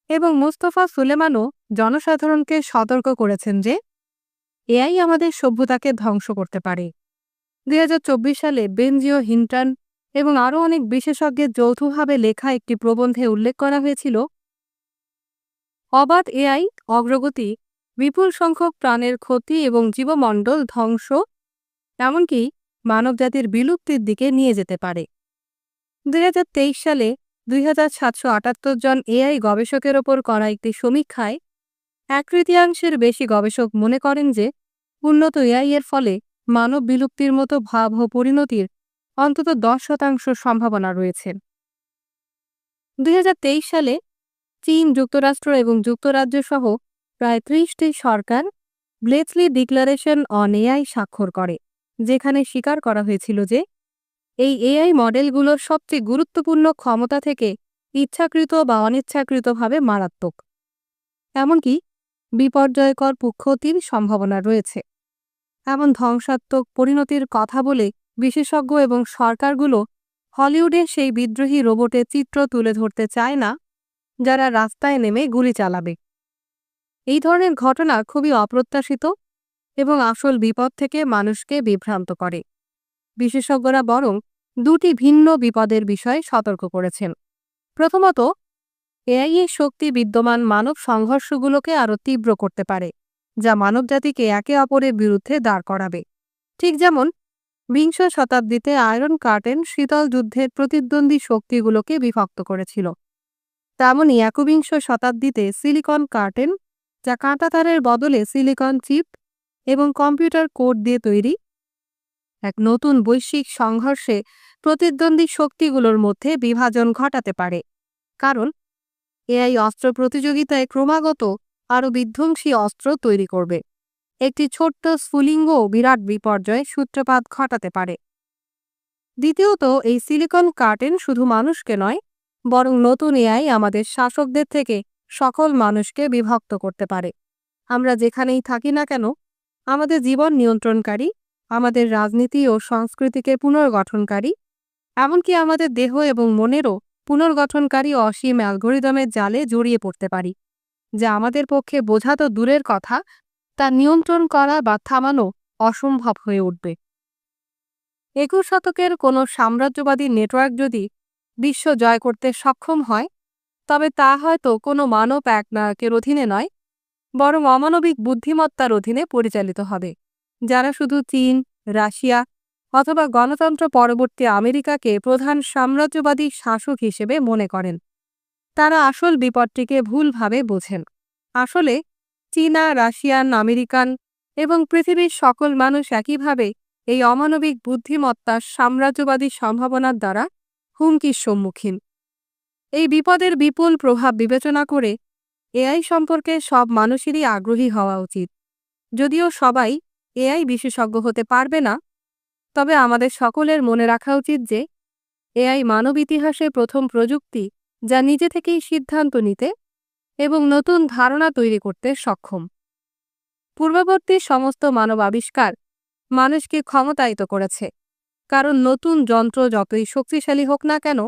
এবং মুস্তফা সুলেমানও জনসাধারণকে সতর্ক করেছেন যে এআই আমাদের সভ্যতাকে ধ্বংস করতে পারে। 2024 সালে বেনজিও, হিন্টন এবং আরও অনেক বিশেষজ্ঞের যৌথভাবে লেখা একটি প্রবন্ধে উল্লেখ করা হয়েছিল, অবাধ এআই অগ্রগতি বিপুল সংখ্যক প্রাণের ক্ষতি এবং জীবমণ্ডল ধ্বংস, এমনকি মানবজাতির বিলুপ্তির দিকে নিয়ে যেতে পারে। ২০২৩ সালে ২,৭৭৮ জন এআই গবেষকের ওপর করা একটি সমীক্ষায় ১/৩ বেশি গবেষক মনে করেন যে উন্নত এআই এর ফলে মানব বিলুপ্তির মতো ভয়াবহ পরিণতির অন্তত ১০% সম্ভাবনা রয়েছে। ২০২৩ সালে চীন, যুক্তরাষ্ট্র এবং যুক্তরাজ্য সহ প্রায় ৩০টি সরকার ব্লেচলি ডিক্লারেশন অন এআই স্বাক্ষর করে, যেখানে স্বীকার করা হয়েছিল যে এই এআই মডেলগুলোর সবচেয়ে গুরুত্বপূর্ণ ক্ষমতা থেকে ইচ্ছাকৃত বা অনিচ্ছাকৃতভাবে মারাত্মক, এমনকি বিপর্যয়কর ক্ষতির সম্ভাবনা রয়েছে। এমন ধ্বংসাত্মক পরিণতির কথা বলে বিশেষজ্ঞ এবং সরকারগুলো হলিউডে সেই বিদ্রোহী রোবটের চিত্র তুলে ধরতে চায় না, যারা রাস্তায় নেমে গুলি চালাবে। এই ধরনের ঘটনা খুবই অপ্রত্যাশিত এবং আসল বিপদ থেকে মানুষকে বিভ্রান্ত করে। বিশেষজ্ঞরা বরং দুটি ভিন্ন বিপদের বিষয়ে সতর্ক করেছেন। প্রথমত, এআই এর শক্তি বিদ্যমান মানব সংঘর্ষগুলোকে আরও তীব্র করতে পারে, যা মানবজাতিকে একে অপরের বিরুদ্ধে দাঁড় করাবে। ঠিক যেমন বিংশ শতাব্দীতে আয়রন কার্টেন শীতল যুদ্ধের প্রতিদ্বন্দ্বী শক্তিগুলোকে বিভক্ত করেছিল, তেমনই একবিংশ শতাব্দীতে সিলিকন কার্টেন, যা কাঁটাতারের বদলে সিলিকন চিপ এবং কম্পিউটার কোড দিয়ে তৈরি, এক নতুন বৈশ্বিক সংঘর্ষে প্রতিদ্বন্দ্বী শক্তিগুলোর মধ্যে বিভাজন ঘটাতে পারে। কারণ এআই অস্ত্র প্রতিযোগিতায় ক্রমাগত আরও বিধ্বংসী অস্ত্র তৈরি করবে। একটি ছোট্ট স্ফুলিঙ্গ বিরাট বিপর্যয়ের সূত্রপাত ঘটাতে পারে। দ্বিতীয়ত, এই সিলিকন কার্টেন শুধু মানুষকে নয়, বরং নতুন এআই আমাদের শাসকদের থেকে সকল মানুষকে বিভক্ত করতে পারে। আমরা যেখানেই থাকি না কেন, আমাদের জীবন নিয়ন্ত্রণকারী, আমাদের রাজনীতি ও সংস্কৃতিকে পুনর্গঠনকারী, এমনকি আমাদের দেহ এবং মনেরও পুনর্গঠনকারী অসীম অ্যালগোরিদমের জালে জড়িয়ে পড়তে পারি, যা আমাদের পক্ষে বোঝা তো দূরের কথা, তা নিয়ন্ত্রণ করা বা থামানো অসম্ভব হয়ে উঠবে। ২১ শতকের কোনো সাম্রাজ্যবাদী নেটওয়ার্ক যদি বিশ্ব জয় করতে সক্ষম হয়, তবে তা হয়তো কোনো মানব একনায়কের অধীনে নয়, বরং অমানবিক বুদ্ধিমত্তার অধীনে পরিচালিত হবে, যারা শুধু চীন, রাশিয়া অথবা গণতন্ত্র পরবর্তী আমেরিকাকে প্রধান সাম্রাজ্যবাদী শাসক হিসেবে মনে করেন। তারা আসল বিপদটিকে ভুলভাবে বোঝেন। আসলে চীনা, রাশিয়ান, আমেরিকান এবং পৃথিবীর সকল মানুষ একইভাবে এই অমানবিক বুদ্ধিমত্তার সাম্রাজ্যবাদী সম্ভাবনার দ্বারা হুমকির সম্মুখীন। এই বিপদের বিপুল প্রভাব বিবেচনা করে এআই সম্পর্কে সব মানুষেরই আগ্রহী হওয়া উচিত। যদিও সবাই এআই বিশেষজ্ঞ হতে পারবে না, তবে আমাদের সকলের মনে রাখা উচিত যে এআই মানব ইতিহাসে প্রথম প্রযুক্তি, যা নিজে থেকেই সিদ্ধান্ত নিতে এবং নতুন ধারণা তৈরি করতে সক্ষম। পূর্ববর্তী সমস্ত মানব আবিষ্কার মানুষকে ক্ষমতায়িত করেছে, কারণ নতুন যন্ত্র যতই শক্তিশালী হোক না কেন,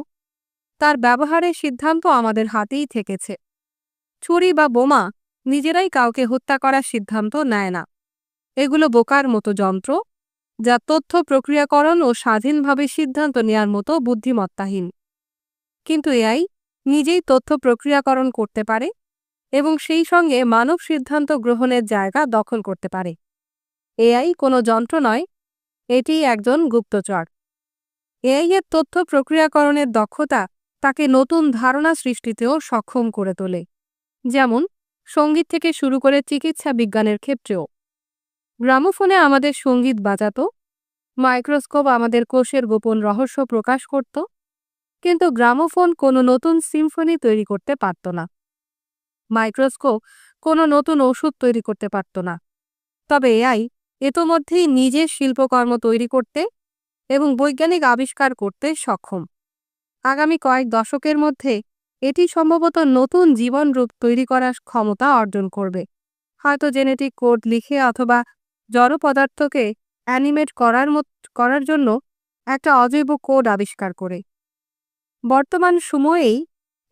তার ব্যবহারের সিদ্ধান্ত আমাদের হাতেই থেকেছে। ছুরি বা বোমা নিজেরাই কাউকে হত্যা করার সিদ্ধান্ত নেয় না। এগুলো বোকার মতো যন্ত্র, যা তথ্য প্রক্রিয়াকরণ ও স্বাধীনভাবে সিদ্ধান্ত নেয়ার মতো বুদ্ধিমত্তাহীন। কিন্তু এআই নিজেই তথ্য প্রক্রিয়াকরণ করতে পারে এবং সেই সঙ্গে মানব সিদ্ধান্ত গ্রহণের জায়গা দখল করতে পারে। এআই কোনো যন্ত্র নয়, এটি একজন গুপ্তচর। এআই এর তথ্য প্রক্রিয়াকরণের দক্ষতা তাকে নতুন ধারণা সৃষ্টিতেও সক্ষম করে তোলে, যেমন সঙ্গীত থেকে শুরু করে চিকিৎসা বিজ্ঞানের ক্ষেত্রেও। গ্রামোফোনে আমাদের সঙ্গীত বাজাত, মাইক্রোস্কোপ আমাদের কোষের গোপন রহস্য প্রকাশ করত, কিন্তু গ্রামোফোন কোনো নতুন সিম্ফনি তৈরি করতে পারত না। মাইক্রোস্কোপ কোনো নতুন ওষুধ তৈরি করতে পারত না। তবে এআই ইতোমধ্যেই নিজের শিল্পকর্ম তৈরি করতে এবং বৈজ্ঞানিক আবিষ্কার করতে সক্ষম। আগামী কয়েক দশকের মধ্যে এটি সম্ভবত নতুন জীবন রূপ তৈরি করার ক্ষমতা অর্জন করবে, হয়তো জেনেটিক কোড লিখে অথবা জড় পদার্থকে অ্যানিমেট করার জন্য একটা অজৈব কোড আবিষ্কার করে। বর্তমান সময়েই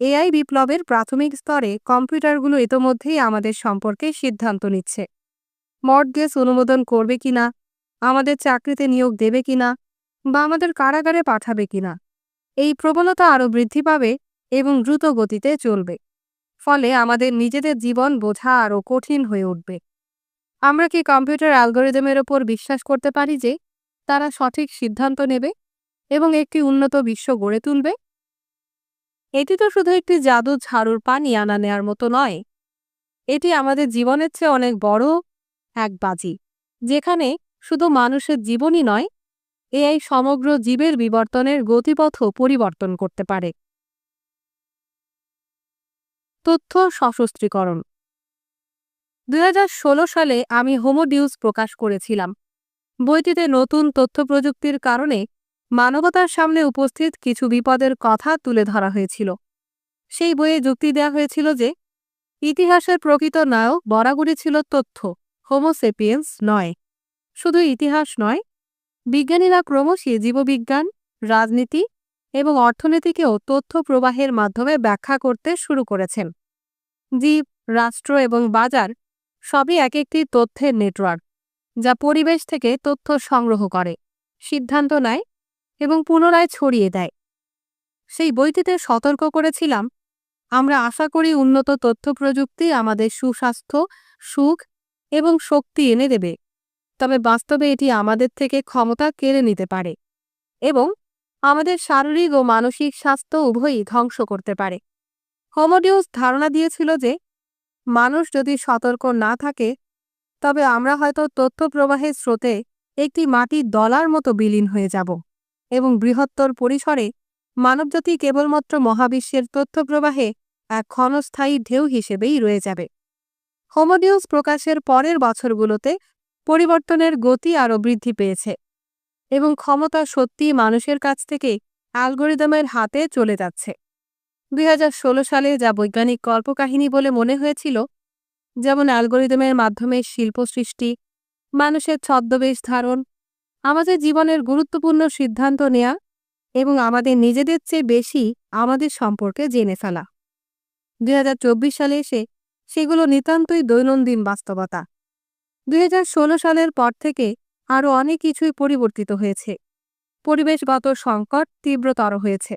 এআই বিপ্লবের প্রাথমিক স্তরে কম্পিউটারগুলো ইতোমধ্যেই আমাদের সম্পর্কে সিদ্ধান্ত নিচ্ছে। মর্টগেজ অনুমোদন করবে কিনা, আমাদের চাকরিতে নিয়োগ দেবে কিনা, বা আমাদের কারাগারে পাঠাবে কিনা। এই প্রবণতা আরও বৃদ্ধি পাবে এবং দ্রুত গতিতে চলবে। ফলে আমাদের নিজেদের জীবন বোঝা আরও কঠিন হয়ে উঠবে। আমরা কি কম্পিউটার অ্যালগরিদমের ওপর বিশ্বাস করতে পারি যে তারা সঠিক সিদ্ধান্ত নেবে এবং একটি উন্নত বিশ্ব গড়ে তুলবে? এটি তো শুধু একটি জাদু ঝাড়ুর পানি আনা নেয়ার মতো নয়। এটি আমাদের জীবনের চেয়ে অনেক বড় এক বাজি, যেখানে শুধু মানুষের জীবনই নয়, এআই সমগ্র জীবের বিবর্তনের গতিপথও পরিবর্তন করতে পারে। তথ্য সশস্ত্রীকরণ। ২০১৬ সালে আমি হোমো ডিউস প্রকাশ করেছিলাম। বইটিতে নতুন তথ্য প্রযুক্তির কারণে মানবতার সামনে উপস্থিত কিছু বিপদের কথা তুলে ধরা হয়েছিল। সেই বইয়ে যুক্তি দেওয়া হয়েছিল যে ইতিহাসের প্রকৃত নায়ক বরাবরই ছিল তথ্য, হোমো সেপিয়েন্স নয়। শুধু ইতিহাস নয়, বিজ্ঞানীরা ক্রমশই জীববিজ্ঞান, রাজনীতি এবং অর্থনীতিকেও তথ্য প্রবাহের মাধ্যমে ব্যাখ্যা করতে শুরু করেছেন। জীব, রাষ্ট্র এবং বাজার সবই এক একটি তথ্যের নেটওয়ার্ক, যা পরিবেশ থেকে তথ্য সংগ্রহ করে, সিদ্ধান্ত নেয় এবং পুনরায় ছড়িয়ে দেয়। সেই বইটিতে সতর্ক করেছিলাম, আমরা আশা করি উন্নত তথ্য প্রযুক্তি আমাদের সুস্বাস্থ্য, সুখ এবং শক্তি এনে দেবে, তবে বাস্তবে এটি আমাদের থেকে ক্ষমতা কেড়ে নিতে পারে এবং আমাদের শারীরিক ও মানসিক স্বাস্থ্য উভয়ই ধ্বংস করতে পারে। হোমো ডিউস ধারণা দিয়েছিল যে মানুষ যদি সতর্ক না থাকে, তবে আমরা হয়তো তথ্য প্রবাহের স্রোতে একটি মাটির দলার মতো বিলীন হয়ে যাব এবং বৃহত্তর পরিসরে মানবজাতি কেবলমাত্র মহাবিশ্বের তথ্য প্রবাহে এক ক্ষণস্থায়ী ঢেউ হিসেবেই রয়ে যাবে। হোমো ডিউস প্রকাশের পরের বছরগুলোতে পরিবর্তনের গতি আরও বৃদ্ধি পেয়েছে এবং ক্ষমতা সত্যিই মানুষের কাছ থেকে অ্যালগরিদমের হাতে চলে যাচ্ছে। ২০১৬ সালে যা বৈজ্ঞানিক কল্পকাহিনী বলে মনে হয়েছিল, যেমন অ্যালগরিদমের মাধ্যমে শিল্প সৃষ্টি, মানুষের ছদ্মবেশ ধারণ, আমাদের জীবনের গুরুত্বপূর্ণ সিদ্ধান্ত নেয়া এবং আমাদের নিজেদের চেয়ে বেশি আমাদের সম্পর্কে জেনে ফেলা, ২০২৪ সালে এসে সেগুলো নিতান্তই দৈনন্দিন বাস্তবতা। ২০১৬ সালের পর থেকে আরও অনেক কিছুই পরিবর্তিত হয়েছে। পরিবেশগত সংকট তীব্রতর হয়েছে,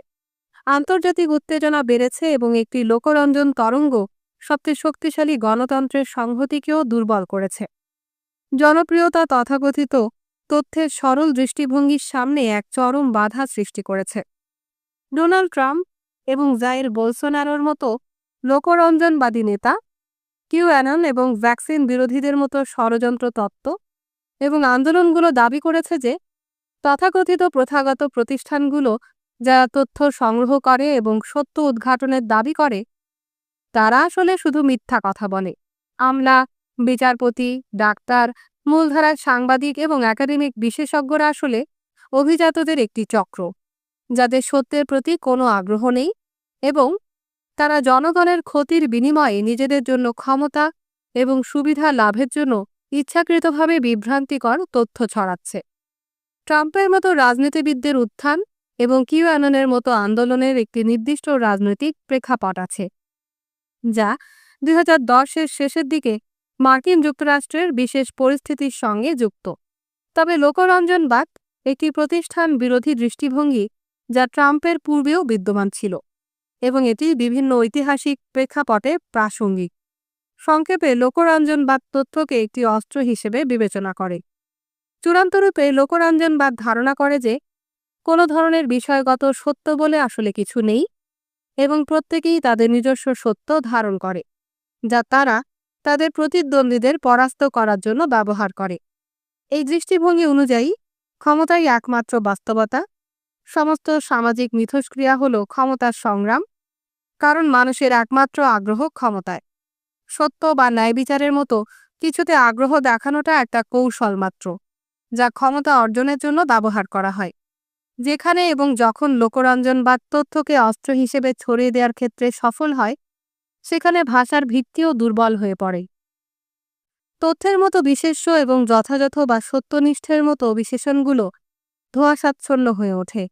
আন্তর্জাতিক উত্তেজনা বেড়েছে এবং একটি লোকরঞ্জন তরঙ্গ সবচেয়ে শক্তিশালী গণতন্ত্রের সংহতিকেও দুর্বল করেছে। জনপ্রিয়তা তথাকথিত তথ্যের সরল দৃষ্টিভঙ্গির সামনে এক চরম বাধা সৃষ্টি করেছে। ডোনাল্ড ট্রাম্প এবং জাইর বোলসোনারোর মতো লোকরঞ্জনবাদী নেতা, কিউঅ্যানন এবং ভ্যাকসিন বিরোধীদের মতো ষড়যন্ত্র তত্ত্ব এবং আন্দোলনগুলো দাবি করেছে যে তথাকথিত প্রথাগত প্রতিষ্ঠানগুলো যারা তথ্য সংগ্রহ করে এবং সত্য উদ্ঘাটনের দাবি করে, তারা আসলে শুধু মিথ্যা কথা বলে। আমলা, বিচারপতি, ডাক্তার, মূলধারার সাংবাদিক এবং একাডেমিক বিশেষজ্ঞরা আসলে অভিজাতদের একটি চক্র, যাদের সত্যের প্রতি কোনো আগ্রহ নেই এবং তারা জনগণের ক্ষতির বিনিময়ে নিজেদের জন্য ক্ষমতা এবং সুবিধা লাভের জন্য ইচ্ছাকৃতভাবে বিভ্রান্তিকর তথ্য ছড়াচ্ছে। ট্রাম্পের মতো রাজনীতিবিদদের উত্থান এবং কিউঅ্যাননের মতো আন্দোলনের একটি নির্দিষ্ট রাজনৈতিক প্রেক্ষাপট আছে, যা ২০১০-এর শেষের দিকে মার্কিন যুক্তরাষ্ট্রের বিশেষ পরিস্থিতির সঙ্গে যুক্ত। তবে লোকরঞ্জনবাদ একটি প্রতিষ্ঠান বিরোধী দৃষ্টিভঙ্গি যা ট্রাম্পের পূর্বেও বিদ্যমান ছিল এবং এটি বিভিন্ন ঐতিহাসিক প্রেক্ষাপটে প্রাসঙ্গিক। সংক্ষেপে, লোকরঞ্জনবাদ তথ্যকে একটি অস্ত্র হিসেবে বিবেচনা করে। চূড়ান্তরূপে লোকরঞ্জনবাদ ধারণা করে যে কোনো ধরনের বিষয়গত সত্য বলে আসলে কিছু নেই এবং প্রত্যেকেই তাদের নিজস্ব সত্য ধারণ করে, যা তারা তাদের প্রতিদ্বন্দ্বীদের পরাস্ত করার জন্য ব্যবহার করে। এই দৃষ্টিভঙ্গি অনুযায়ী ক্ষমতাই একমাত্র বাস্তবতা। সমস্ত সামাজিক মিথস্ক্রিয়া হল ক্ষমতার সংগ্রাম, কারণ মানুষের একমাত্র আগ্রহ ক্ষমতায়। সত্য বা ন্যায় বিচারের মতো কিছুতে আগ্রহ দেখানোটা একটা কৌশল মাত্র, যা ক্ষমতা অর্জনের জন্য ব্যবহার করা হয়। যেখানে এবং যখন লোকরঞ্জনবাদ তথ্যকে অস্ত্র হিসেবে ছড়িয়ে দেওয়ার ক্ষেত্রে সফল হয়, সেখানে ভাষার ভিত্তিও দুর্বল হয়ে পড়ে। তথ্যের মতো বিশেষ্য এবং যথাযথ বা সত্যনিষ্ঠের মতো বিশেষণগুলো ধোঁয়াশাচ্ছন্ন হয়ে ওঠে।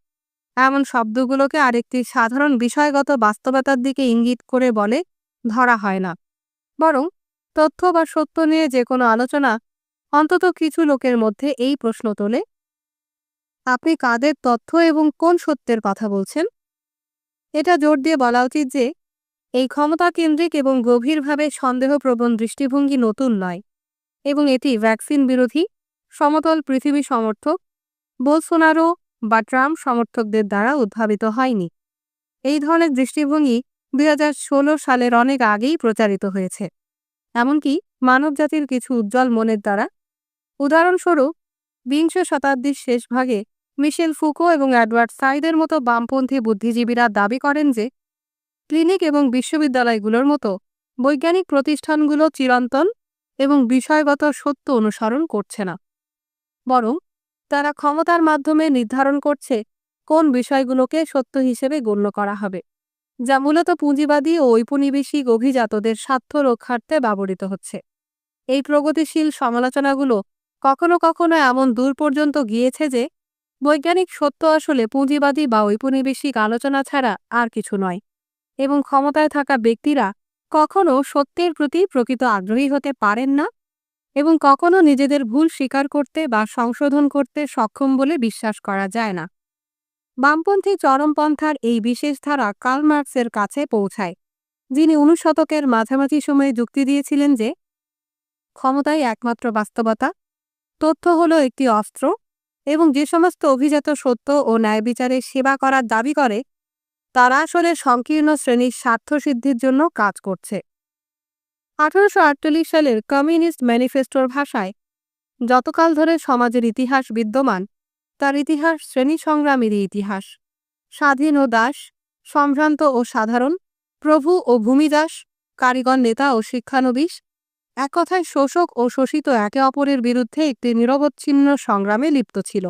এমন শব্দগুলোকে আরেকটি সাধারণ বিষয়গত বাস্তবতার দিকে ইঙ্গিত করে বলে ধরা হয় না, বরং তথ্য বা সত্য নিয়ে যে কোনো আলোচনা অন্তত কিছু লোকের মধ্যে এই প্রশ্ন তোলে, আপনি কাদের তথ্য এবং কোন সত্যের কথা বলছেন? এটা জোর দিয়ে বলা উচিত যে এই ক্ষমতা কেন্দ্রিক এবং গভীরভাবে সন্দেহপ্রবণ দৃষ্টিভঙ্গি নতুন নয়, এবং এটি ভ্যাকসিন বিরোধী, সমতল পৃথিবী সমর্থক, বোলসোনারো বা ট্রাম্প সমর্থকদের দ্বারা উদ্ভাবিত হয়নি। এই ধরনের দৃষ্টিভঙ্গি 2016 সালের অনেক আগেই প্রচারিত হয়েছে, এমনকি মানবজাতির কিছু উজ্জ্বল মনের দ্বারা। উদাহরণস্বরূপ, বিংশ শতাব্দীর শেষ ভাগে মিশেল ফুকো এবং এডওয়ার্ড সাইদের মতো বামপন্থী বুদ্ধিজীবীরা দাবি করেন যে ক্লিনিক এবং বিশ্ববিদ্যালয়গুলোর মতো বৈজ্ঞানিক প্রতিষ্ঠানগুলো চিরন্তন এবং বিষয়গত সত্য অনুসরণ করছে না, বরং তারা ক্ষমতার মাধ্যমে নির্ধারণ করছে কোন বিষয়গুলোকে সত্য হিসেবে গণ্য করা হবে, যা মূলত পুঁজিবাদী ও ঔপনিবেশিক অভিজাতদের স্বার্থ রক্ষার্থে ব্যবহৃত হচ্ছে। এই প্রগতিশীল সমালোচনাগুলো কখনো কখনো এমন দূর পর্যন্ত গিয়েছে যে বৈজ্ঞানিক সত্য আসলে পুঁজিবাদী বা ঔপনিবেশিক আলোচনা ছাড়া আর কিছু নয়, এবং ক্ষমতায় থাকা ব্যক্তিরা কখনো সত্যের প্রতি প্রকৃত আগ্রহী হতে পারেন না এবং কখনো নিজেদের ভুল স্বীকার করতে বা সংশোধন করতে সক্ষম বলে বিশ্বাস করা যায় না। বামপন্থী চরমপন্থার এই বিশেষ ধারা কার্ল মার্কসের কাছে পৌঁছায়, যিনি 19 শতকের মাঝামাঝি সময়ে যুক্তি দিয়েছিলেন যে ক্ষমতাই একমাত্র বাস্তবতা, তথ্য হলো একটি অস্ত্র, এবং যে সমস্ত অভিজাত সত্য ও ন্যায় বিচারের সেবা করার দাবি করে তারা আসলে সংকীর্ণ শ্রেণীর স্বার্থসিদ্ধির জন্য কাজ করছে। 1848 সালের কমিউনিস্ট ম্যানিফেস্টোর ভাষায়, যতকাল ধরে সমাজের ইতিহাস বিদ্যমান তার ইতিহাস শ্রেণী সংগ্রামেরই ইতিহাস। স্বাধীন ও দাস, সম্ভ্রান্ত ও সাধারণ, প্রভু ও ভূমিদাস, কারিগর নেতা ও শিক্ষানবিশ, এক কথায় শোষক ও শোষিত একে অপরের বিরুদ্ধে একটি নিরবচ্ছিন্ন সংগ্রামে লিপ্ত ছিল,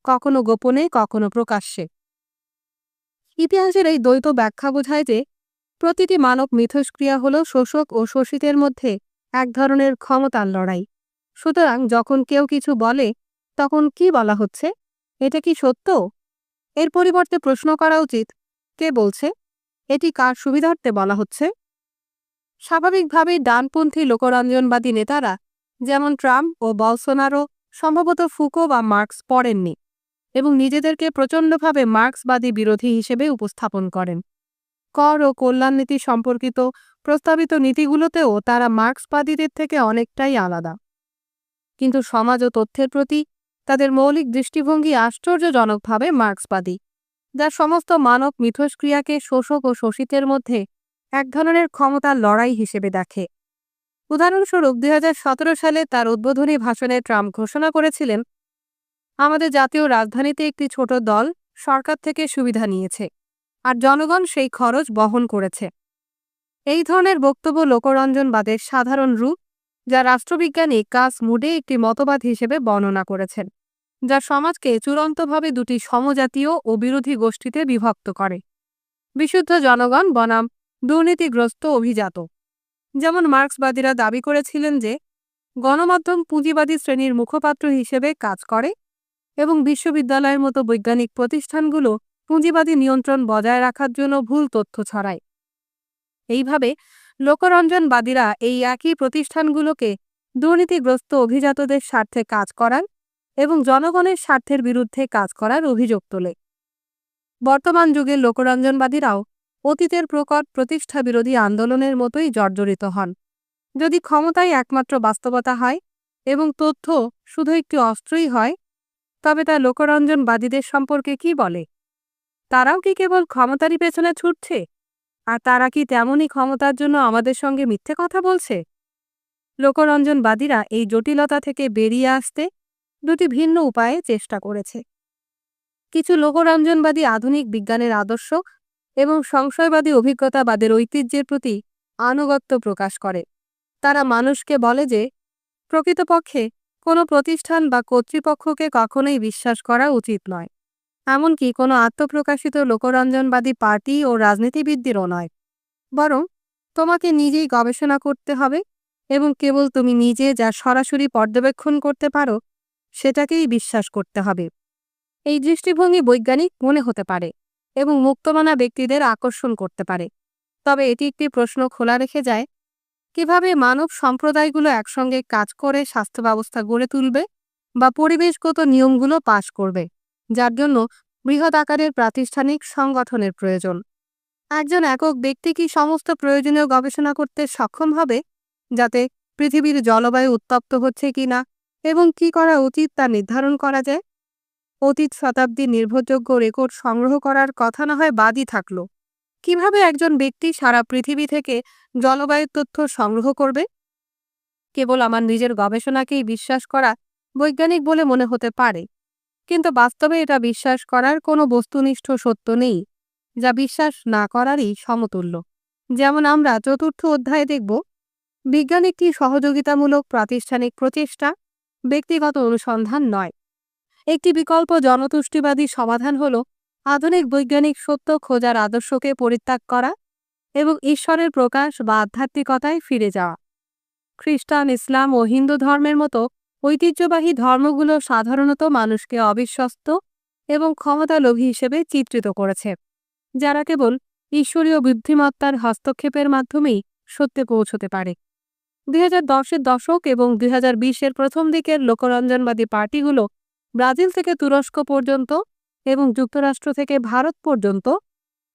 কখনো গোপনে কখনো প্রকাশ্যে। ইতিহাসের এই দ্বৈত ব্যাখ্যা বোঝায় যে প্রতিটি মানব মিথস্ক্রিয়া হল শোষক ও শোষিতের মধ্যে এক ধরনের ক্ষমতার লড়াই। সুতরাং যখন কেউ কিছু বলে তখন কি বলা হচ্ছে, এটা কি সত্য? এর পরিবর্তে প্রশ্ন করা উচিত, কে বলছে, এটি কার সুবিধার্থে বলা হচ্ছে? স্বাভাবিকভাবেই ডানপন্থী লোকরঞ্জনবাদী নেতারা যেমন ট্রাম্প ও বলসোনারো সম্ভবত ফুকো বা মার্কস পড়েননি এবং নিজেদেরকে প্রচণ্ডভাবে মার্কসবাদী বিরোধী হিসেবে উপস্থাপন করেন। কর ও কল্যাণনীতি সম্পর্কিত প্রস্তাবিত নীতিগুলোতেও তারা মার্কসবাদীদের থেকে অনেকটাই আলাদা, কিন্তু সমাজ ও তথ্যের প্রতি তাদের মৌলিক দৃষ্টিভঙ্গি আশ্চর্যজনকভাবে মার্কসবাদী, যা সমস্ত মানব মিথস্ক্রিয়াকে শোষক ও শোষিতের মধ্যে এক ধরনের ক্ষমতার লড়াই হিসেবে দেখে। উদাহরণস্বরূপ 2017 সালে তার উদ্বোধনী ভাষণে ট্রাম্প ঘোষণা করেছিলেন, আমাদের জাতীয় রাজধানীতে একটি ছোট দল সরকার থেকে সুবিধা নিয়েছে, আর জনগণ সেই খরচ বহন করেছে। এই ধরনের বক্তব্য লোকরঞ্জনবাদের সাধারণ রূপ, যা রাষ্ট্রবিজ্ঞানী কাস মুডে একটি মতবাদ হিসেবে বর্ণনা করেছেন, যা সমাজকে চূড়ান্তভাবে দুটি সমজাতীয় ও বিরোধী গোষ্ঠীতে বিভক্ত করে, বিশুদ্ধ জনগণ বনাম দুর্নীতিগ্রস্ত অভিজাত। যেমন মার্কসবাদীরা দাবি করেছিলেন যে গণমাধ্যম পুঁজিবাদী শ্রেণীর মুখপাত্র হিসেবে কাজ করে এবং বিশ্ববিদ্যালয়ের মতো বৈজ্ঞানিক প্রতিষ্ঠানগুলো পুঁজিবাদী নিয়ন্ত্রণ বজায় রাখার জন্য ভুল তথ্য ছড়ায়। এইভাবে লোকরঞ্জনবাদীরা এই একই প্রতিষ্ঠানগুলোকে দুর্নীতিগ্রস্ত অভিজাতদের স্বার্থে কাজ করার এবং জনগণের স্বার্থের বিরুদ্ধে কাজ করার অভিযোগ তোলে। বর্তমান যুগের লোকরঞ্জনবাদীরাও অতীতের প্রকট প্রতিষ্ঠা বিরোধী আন্দোলনের মতোই জর্জরিত হন। যদি ক্ষমতাই একমাত্র বাস্তবতা হয় এবং তথ্য শুধু একটি অস্ত্রই হয়, তবে তা লোকরঞ্জনবাদীদের সম্পর্কে কি বলে? তারাও কি কেবল ক্ষমতারই পেছনে ছুটছে, আর তারা কি তেমনই ক্ষমতার জন্য আমাদের সঙ্গে মিথ্যে কথা বলছে? লোকরঞ্জনবাদীরা এই জটিলতা থেকে বেরিয়ে আসতে দুটি ভিন্ন উপায়ে চেষ্টা করেছে। কিছু লোকরঞ্জনবাদী আধুনিক বিজ্ঞানের আদর্শ এবং সংশয়বাদী অভিজ্ঞতাবাদের ঐতিহ্যের প্রতি আনুগত্য প্রকাশ করে। তারা মানুষকে বলে যে প্রকৃতপক্ষে কোনো প্রতিষ্ঠান বা কর্তৃপক্ষকে কখনোই বিশ্বাস করা উচিত নয়, এমনকি কোনো আত্মপ্রকাশিত লোকরঞ্জনবাদী পার্টি ও রাজনীতিবিদদেরও নয়, বরং তোমাকে নিজেই গবেষণা করতে হবে এবং কেবল তুমি নিজে যা সরাসরি পর্যবেক্ষণ করতে পারো সেটাকেই বিশ্বাস করতে হবে। এই দৃষ্টিভঙ্গি বৈজ্ঞানিক মনে হতে পারে এবং মুক্তমনা ব্যক্তিদের আকর্ষণ করতে পারে, তবে এটি একটি প্রশ্ন খোলা রেখে যায়, কিভাবে মানব সম্প্রদায়গুলো একসঙ্গে কাজ করে স্বাস্থ্য ব্যবস্থা গড়ে তুলবে বা পরিবেশগত নিয়মগুলো পাশ করবে, যার জন্য বৃহৎ আকারের প্রাতিষ্ঠানিক সংগঠনের প্রয়োজন। একজন একক ব্যক্তি কি সমস্ত প্রয়োজনীয় গবেষণা করতে সক্ষম হবে, যাতে পৃথিবীর জলবায়ু উত্তপ্ত হচ্ছে কিনা এবং কি করা উচিত তা নির্ধারণ করা যায়? অতীত শতাব্দীর নির্ভরযোগ্য রেকর্ড সংগ্রহ করার কথা না হয় বাদই থাকলো, কিভাবে একজন ব্যক্তি সারা পৃথিবী থেকে জলবায়ুর তথ্য সংগ্রহ করবে? কেবল আমার নিজের গবেষণাকেই বিশ্বাস করা বৈজ্ঞানিক বলে মনে হতে পারে, কিন্তু বাস্তবে এটা বিশ্বাস করার কোনো বস্তুনিষ্ঠ সত্য নেই, যা বিশ্বাস না করারই সমতুল্য। যেমন আমরা চতুর্থ অধ্যায়ে দেখব, বিজ্ঞান একটি সহযোগিতামূলক প্রাতিষ্ঠানিক প্রচেষ্টা, ব্যক্তিগত অনুসন্ধান নয়। একটি বিকল্প জনতুষ্টিবাদী সমাধান হল আধুনিক বৈজ্ঞানিক সত্য খোঁজার আদর্শকে পরিত্যাগ করা এবং ঈশ্বরের প্রকাশ বা আধ্যাত্মিকতায় ফিরে যাওয়া। খ্রিস্টান, ইসলাম ও হিন্দু ধর্মের মতো ঐতিহ্যবাহী ধর্মগুলো সাধারণত মানুষকে অবিশ্বস্ত এবং ক্ষমতালোভী হিসেবে চিত্রিত করেছে, যারা কেবল ঈশ্বরীয় বুদ্ধিমত্তার হস্তক্ষেপের মাধ্যমেই সত্যে পৌঁছতে পারে। 2010-এর দশক এবং 2020-এর প্রথম দিকের লোকরঞ্জনবাদী পার্টিগুলো ব্রাজিল থেকে তুরস্ক পর্যন্ত এবং যুক্তরাষ্ট্র থেকে ভারত পর্যন্ত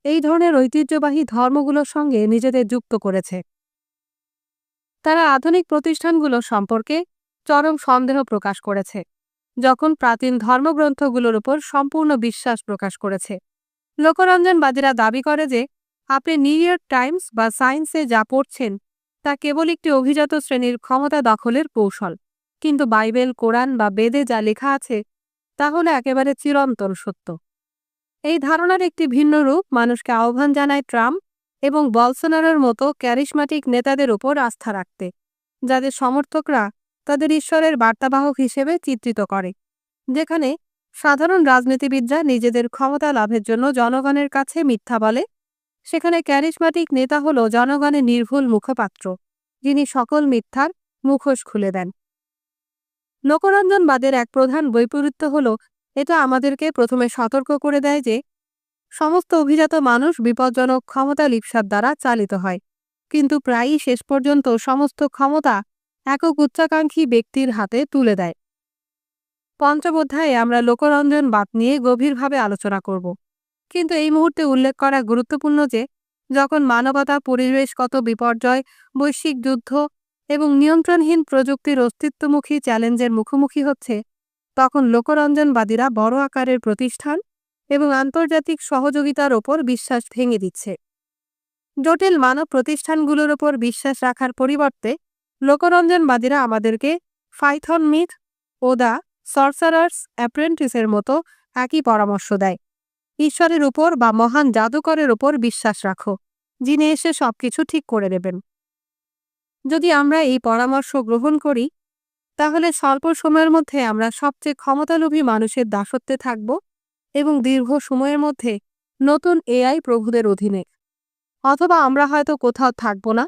এই ধরনের ঐতিহ্যবাহী ধর্মগুলোর সঙ্গে নিজেদের যুক্ত করেছে। তারা আধুনিক প্রতিষ্ঠানগুলো সম্পর্কে চরম সন্দেহ প্রকাশ করেছে, যখন প্রাচীন ধর্মগ্রন্থগুলোর উপর সম্পূর্ণ বিশ্বাস প্রকাশ করেছে। লোকরঞ্জনবাদীরা দাবি করে যে আপনি নিউ ইয়র্ক টাইমস বা সায়েন্সে যা পড়ছেন তা কেবল একটি অভিজাত শ্রেণীর ক্ষমতা দখলের কৌশল, কিন্তু বাইবেল, কোরআন বা বেদে যা লেখা আছে তা হলো একেবারে চিরন্তন সত্য। এই ধারণার একটি ভিন্ন রূপ মানুষকে আহ্বান জানায় ট্রাম্প এবং বলসোনারোর মতো ক্যারিশমাটিক নেতাদের উপর আস্থা রাখতে, যাদের সমর্থকরা তাদের ঈশ্বরের বার্তাবাহক হিসেবে চিত্রিত করে। যেখানে সাধারণ রাজনীতিবিদরা নিজেদের ক্ষমতা লাভের জন্য জনগণের কাছে মিথ্যা বলে, সেখানে ক্যারিশমাটিক নেতা হল জনগণের নির্ভুল মুখপাত্র, যিনি সকল মিথ্যার মুখোশ খুলে দেন। লোকরঞ্জনবাদের এক প্রধান বৈপরীত্য হল এটা আমাদেরকে প্রথমে সতর্ক করে দেয় যে সমস্ত অভিজাত মানুষ বিপজ্জনক ক্ষমতা লিপ্সার দ্বারা চালিত হয়, কিন্তু প্রায়ই শেষ পর্যন্ত সমস্ত ক্ষমতা একক উচ্চাকাঙ্ক্ষী ব্যক্তির হাতে তুলে দেয়। পঞ্চম অধ্যায়ে আমরা লোকরঞ্জনবাদ নিয়ে গভীরভাবে আলোচনা করব, কিন্তু এই মুহূর্তে উল্লেখ করা গুরুত্বপূর্ণ যে যখন মানবতা পরিবেশগত বিপর্যয়, বৈশ্বিক যুদ্ধ এবং নিয়ন্ত্রণহীন প্রযুক্তির অস্তিত্বমুখী চ্যালেঞ্জের মুখোমুখি হচ্ছে, তখন লোকরঞ্জনবাদীরা বড় আকারের প্রতিষ্ঠান এবং আন্তর্জাতিক সহযোগিতার ওপর বিশ্বাস ভেঙে দিচ্ছে। জটিল মানব প্রতিষ্ঠানগুলোর ওপর বিশ্বাস রাখার পরিবর্তে লোকরঞ্জনবাদীরা আমাদেরকে ফাইথন মিথ ও দ্য সরসারার্স অ্যাপ্রেন্টিসের মতো একই পরামর্শ দেয়। ঈশ্বরের উপর বা মহান জাদুকরের উপর বিশ্বাস রাখো, যিনি এসে সবকিছু ঠিক করে দেবেন। যদি আমরা এই পরামর্শ গ্রহণ করি, তাহলে স্বল্প সময়ের মধ্যে আমরা সবচেয়ে ক্ষমতালোভী মানুষের দাসত্বে থাকব এবং দীর্ঘ সময়ের মধ্যে নতুন এআই প্রভুদের অধীনে। অথবা আমরা হয়তো কোথাও থাকব না,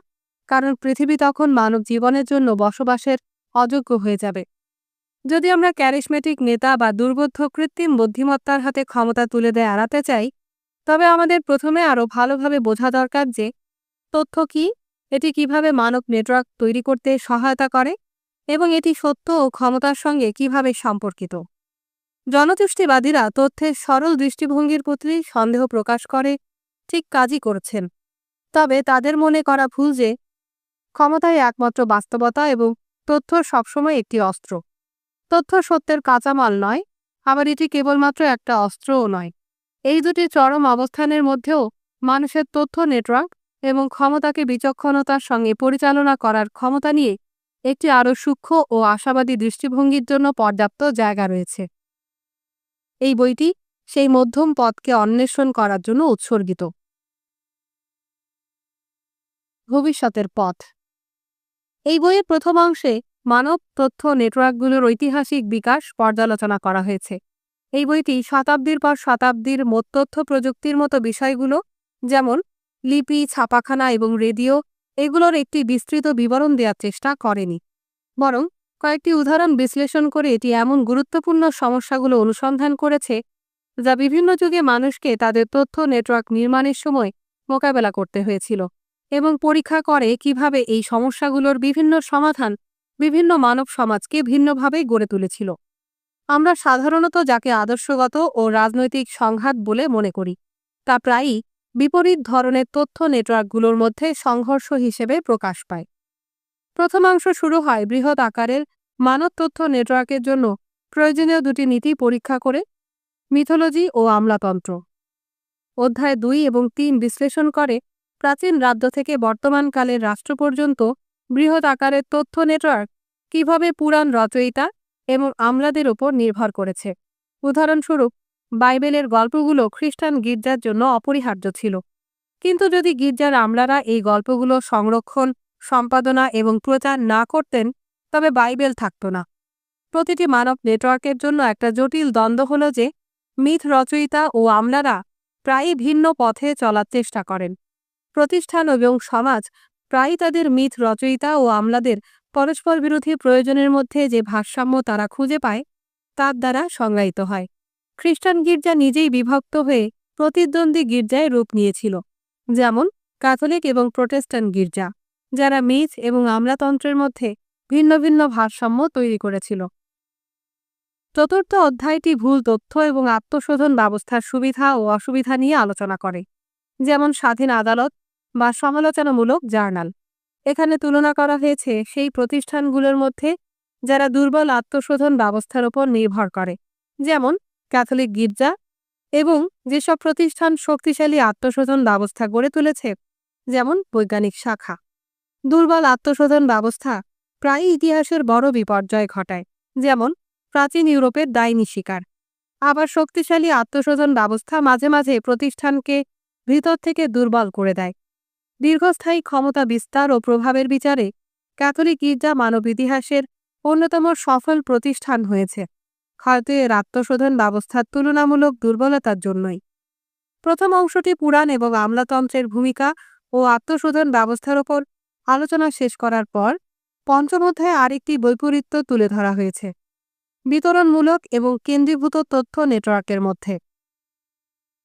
কারণ পৃথিবী তখন মানব জীবনের জন্য বসবাসের অযোগ্য হয়ে যাবে। যদি আমরা ক্যারিশমেটিক নেতা বা দুর্বোধ্য কৃত্রিম বুদ্ধিমত্তার হাতে ক্ষমতা তুলে দেয় এড়াতে চাই, তবে আমাদের প্রথমে আরও ভালোভাবে বোঝা দরকার যে তথ্য কি, এটি কিভাবে মানব নেটওয়ার্ক তৈরি করতে সহায়তা করে এবং এটি সত্য ও ক্ষমতার সঙ্গে কিভাবে সম্পর্কিত। জনতুষ্টিবাদীরা তথ্যের সরল দৃষ্টিভঙ্গির প্রতি সন্দেহ প্রকাশ করে ঠিক কাজই করছেন, তবে তাদের মনে করা ভুল যে ক্ষমতাই একমাত্র বাস্তবতা এবং তথ্য সবসময় একটি অস্ত্র। তথ্য সত্যের কাঁচামাল নয়, আবার এটি কেবলমাত্র একটা অস্ত্রও নয়। এই দুটি চরম অবস্থানের মধ্যেও মানুষের তথ্য নেটওয়ার্ক এবং ক্ষমতাকে বিচক্ষণতার সঙ্গে পরিচালনা করার ক্ষমতা নিয়ে একটি আরও সূক্ষ্ম ও আশাবাদী দৃষ্টিভঙ্গির জন্য পর্যাপ্ত জায়গা রয়েছে। এই বইটি সেই মধ্যম পথকে অন্বেষণ করার জন্য উৎসর্গিত। ভবিষ্যতের পথ। এই বইয়ের প্রথম অংশে মানব তথ্য নেটওয়ার্কগুলোর ঐতিহাসিক বিকাশ পর্যালোচনা করা হয়েছে। এই বইটি শতাব্দীর পর শতাব্দীর তথ্য প্রযুক্তির মতো বিষয়গুলো, যেমন লিপি, ছাপাখানা এবং রেডিও, এগুলোর একটি বিস্তৃত বিবরণ দেওয়ার চেষ্টা করেনি, বরং কয়েকটি উদাহরণ বিশ্লেষণ করে এটি এমন গুরুত্বপূর্ণ সমস্যাগুলো অনুসন্ধান করেছে যা বিভিন্ন যুগে মানুষকে তাদের তথ্য নেটওয়ার্ক নির্মাণের সময় মোকাবেলা করতে হয়েছিল, এবং পরীক্ষা করে কিভাবে এই সমস্যাগুলোর বিভিন্ন সমাধান বিভিন্ন মানব সমাজকে ভিন্নভাবে গড়ে তুলেছিল। আমরা সাধারণত যাকে আদর্শগত ও রাজনৈতিক সংঘাত বলে মনে করি, তা প্রায়ই বিপরীত ধরনের তথ্য নেটওয়ার্কগুলোর মধ্যে সংঘর্ষ হিসেবে প্রকাশ পায়। প্রথমাংশ শুরু হয় বৃহৎ আকারের মানব তথ্য নেটওয়ার্কের জন্য প্রয়োজনীয় দুটি নীতি পরীক্ষা করে, মিথোলজি ও আমলাতন্ত্র। অধ্যায় 2 এবং 3 বিশ্লেষণ করে প্রাচীন রাজ্য থেকে বর্তমানকালের রাষ্ট্র পর্যন্ত বৃহৎ আকারের তথ্য নেটওয়ার্ক কিভাবে পুরাণ রচয়িতা এবং আমলাদের ওপর নির্ভর করেছে। উদাহরণস্বরূপ, বাইবেলের গল্পগুলো খ্রিস্টান গির্জার জন্য অপরিহার্য ছিল, কিন্তু যদি গির্জার আমলারা এই গল্পগুলো সংরক্ষণ, সম্পাদনা এবং প্রচার না করতেন, তবে বাইবেল থাকত না। প্রতিটি মানব নেটওয়ার্কের জন্য একটা জটিল দ্বন্দ্ব হলো যে মিথ রচয়িতা ও আমলারা প্রায়ই ভিন্ন পথে চলার চেষ্টা করেন। প্রতিষ্ঠান এবং সমাজ প্রায়ই তাদের মিথ রচয়িতা ও আমলাদের পরস্পর বিরোধী প্রয়োজনের মধ্যে যে ভারসাম্য তারা খুঁজে পায়, তার দ্বারা সংজ্ঞায়িত হয়। খ্রিস্টান গির্জা নিজেই বিভক্ত হয়ে প্রতিদ্বন্দ্বী গির্জায় রূপ নিয়েছিল, যেমন ক্যাথলিক এবং প্রোটেস্ট্যান্ট গির্জা, যারা মিথ এবং আমলাতন্ত্রের মধ্যে ভিন্ন ভিন্ন ভারসাম্য তৈরি করেছিল। চতুর্থ অধ্যায়টি ভুল তথ্য এবং আত্মশোধন ব্যবস্থার সুবিধা ও অসুবিধা নিয়ে আলোচনা করে, যেমন স্বাধীন আদালত বা সমালোচনামূলক জার্নাল। এখানে তুলনা করা হয়েছে সেই প্রতিষ্ঠানগুলোর মধ্যে যারা দুর্বল আত্মশোধন ব্যবস্থার উপর নির্ভর করে, যেমন ক্যাথলিক গির্জা, এবং যেসব প্রতিষ্ঠান শক্তিশালী আত্মশোধন ব্যবস্থা গড়ে তুলেছে, যেমন বৈজ্ঞানিক শাখা। দুর্বল আত্মশোধন ব্যবস্থা প্রায়ই ইতিহাসের বড় বিপর্যয় ঘটায়, যেমন প্রাচীন ইউরোপের ডাইনি শিকার। আবার শক্তিশালী আত্মশোধন ব্যবস্থা মাঝে মাঝে প্রতিষ্ঠানকে ভিতর থেকে দুর্বল করে দেয়। দীর্ঘস্থায়ী ক্ষমতা বিস্তার ও প্রভাবের বিচারে ক্যাথলিক গির্জা মানব ইতিহাসের অন্যতম সফল প্রতিষ্ঠান হয়েছে, হয়তো এর আত্মশোধন ব্যবস্থার তুলনামূলক দুর্বলতার জন্যই। প্রথম অংশটি পুরাণ এবং আমলাতন্ত্রের ভূমিকা ও আত্মশোধন ব্যবস্থার ওপর আলোচনা শেষ করার পর পঞ্চম অধ্যায়ে আরেকটি বৈপরীত্য তুলে ধরা হয়েছে, বিতরণমূলক এবং কেন্দ্রীভূত তথ্য নেটওয়ার্কের মধ্যে।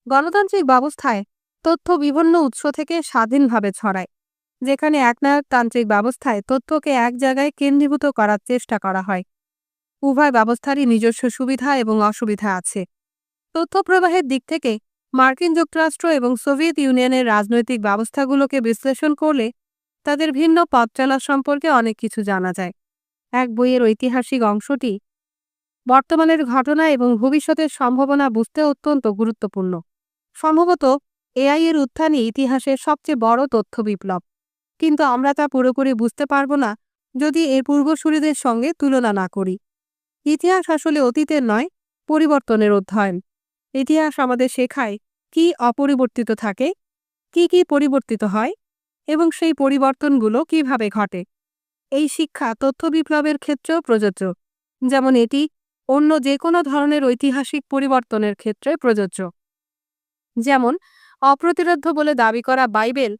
গণতান্ত্রিক ব্যবস্থায় তথ্য বিভিন্ন উৎস থেকে স্বাধীনভাবে ছড়ায়, যেখানে একনায়কতান্ত্রিক ব্যবস্থায় তথ্যকে এক জায়গায় কেন্দ্রীভূত করার চেষ্টা করা হয়। উভয় ব্যবস্থারই নিজস্ব সুবিধা এবং অসুবিধা আছে। তথ্য প্রবাহের দিক থেকে মার্কিন যুক্তরাষ্ট্র এবং সোভিয়েত ইউনিয়নের রাজনৈতিক ব্যবস্থাগুলোকে বিশ্লেষণ করলে তাদের ভিন্ন পথ চলা সম্পর্কে অনেক কিছু জানা যায়। এক বইয়ের ঐতিহাসিক অংশটি বর্তমানের ঘটনা এবং ভবিষ্যতের সম্ভাবনা বুঝতে অত্যন্ত গুরুত্বপূর্ণ। সম্ভবত এআই এর উত্থানই ইতিহাসের সবচেয়ে বড় তথ্য বিপ্লব, কিন্তু আমরা তা পুরোপুরি বুঝতে পারব না যদি এর পূর্বসূরিদের সঙ্গে তুলনা না করি। ইতিহাস আসলে অতীতের নয়, পরিবর্তনের অধ্যয়ন। ইতিহাস আমাদের শেখায় কি অপরিবর্তিত থাকে, কি পরিবর্তিত হয় এবং সেই পরিবর্তনগুলো কিভাবে ঘটে। এই শিক্ষা তথ্য বিপ্লবের ক্ষেত্রেও প্রযোজ্য, যেমন এটি অন্য যে কোনো ধরনের ঐতিহাসিক পরিবর্তনের ক্ষেত্রে প্রযোজ্য। যেমন অপ্রতিরোধ্য বলে দাবি করা বাইবেল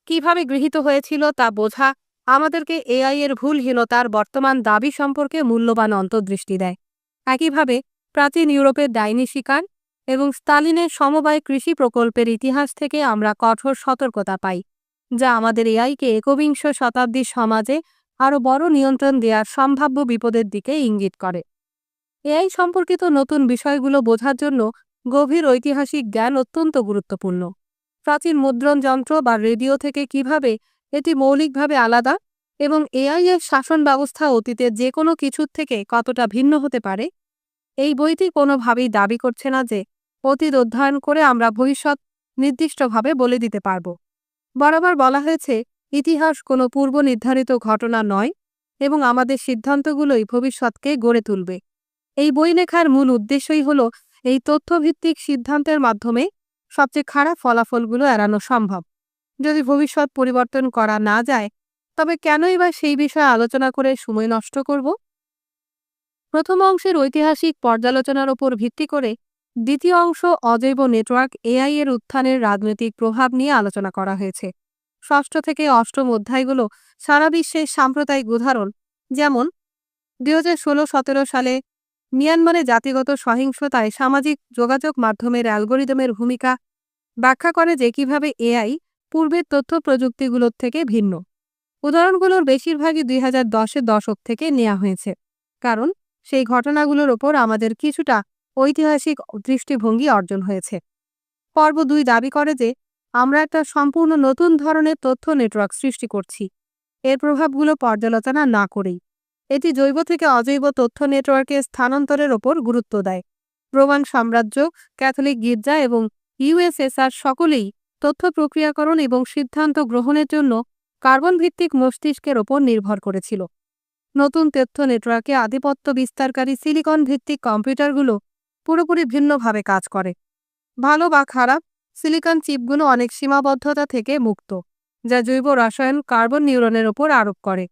কিভাবে গৃহীত হয়েছিল তা বোঝা আমাদেরকে এআই এর ভুলহীনতার বর্তমান দাবি সম্পর্কে মূল্যবান অন্তর্দৃষ্টি দেয়। একইভাবে প্রাচীন ইউরোপের ডাইনি শিকার এবং স্তালিনের সমবায় কৃষি প্রকল্পের ইতিহাস থেকে আমরা কঠোর সতর্কতা পাই, যা আমাদের এআইকে একবিংশ শতাব্দীর সমাজে আরও বড় নিয়ন্ত্রণ দেওয়ার সম্ভাব্য বিপদের দিকে ইঙ্গিত করে। এআই সম্পর্কিত নতুন বিষয়গুলো বোঝার জন্য গভীর ঐতিহাসিক জ্ঞান অত্যন্ত গুরুত্বপূর্ণ। প্রাচীন মুদ্রণ যন্ত্র বা রেডিও থেকে কিভাবে এটি মৌলিকভাবে আলাদা এবং এআই এর শাসন ব্যবস্থা অতীতের যে কোনো কিছুর থেকে কতটা ভিন্ন হতে পারে, এই বইটি কোনোভাবেই দাবি করছে না যে অতীত অধ্যয়ন করে আমরা ভবিষ্যৎ নির্দিষ্টভাবে বলে দিতে পারব। বরাবর বলা হয়েছে, ইতিহাস কোনো পূর্ব নির্ধারিত ঘটনা নয় এবং আমাদের সিদ্ধান্তগুলোই ভবিষ্যৎকে গড়ে তুলবে। এই বই লেখার মূল উদ্দেশ্যই হল এই তথ্যভিত্তিক সিদ্ধান্তের মাধ্যমে সবচেয়ে খারাপ ফলাফলগুলো এড়ানো সম্ভব। যদি ভবিষ্যৎ পরিবর্তন করা না যায়, তবে কেনই বা সেই বিষয়ে আলোচনা করে সময় নষ্ট করব? প্রথম অংশের ঐতিহাসিক পর্যালোচনার ওপর ভিত্তি করে দ্বিতীয় অংশ অজৈব নেটওয়ার্ক এআই এর উত্থানের রাজনৈতিক প্রভাব নিয়ে আলোচনা করা হয়েছে। ষষ্ঠ থেকে অষ্টম অধ্যায়গুলো সারা বিশ্বের সাম্প্রদায়িক উদাহরণ, যেমন 2016-17 সালে মিয়ানমারে জাতিগত সহিংসতায় সামাজিক যোগাযোগ মাধ্যমের অ্যালগোরিদমের ভূমিকা ব্যাখ্যা করে যে কিভাবে এআই পূর্বের তথ্য প্রযুক্তিগুলোর থেকে ভিন্ন। উদাহরণগুলোর বেশিরভাগই 2010-এর দশক থেকে নেওয়া হয়েছে, কারণ সেই ঘটনাগুলোর ওপর আমাদের কিছুটা ঐতিহাসিক দৃষ্টিভঙ্গি অর্জন হয়েছে। পর্ব 2 দাবি করে যে আমরা একটা সম্পূর্ণ নতুন ধরনের তথ্য নেটওয়ার্ক সৃষ্টি করছি, এর প্রভাবগুলো পর্যালোচনা না করেই। এটি জৈব থেকে অজৈব তথ্য নেটওয়ার্কের স্থানান্তরের ওপর গুরুত্ব দেয়। রোমান সাম্রাজ্য, ক্যাথলিক গির্জা এবং ইউএসএসআর সকলেই তথ্য প্রক্রিয়াকরণ এবং সিদ্ধান্ত গ্রহণের জন্য কার্বন ভিত্তিক মস্তিষ্কের ওপর নির্ভর করেছিল। নতুন তথ্য নেটওয়ার্কে আধিপত্য বিস্তারকারী সিলিকন ভিত্তিক কম্পিউটারগুলো পুরোপুরি ভিন্নভাবে কাজ করে। ভালো বা খারাপ, সিলিকন চিপগুলো অনেক সীমাবদ্ধতা থেকে মুক্ত, যা জৈব রসায়ন কার্বন নিউরনের ওপর আরোপ করে।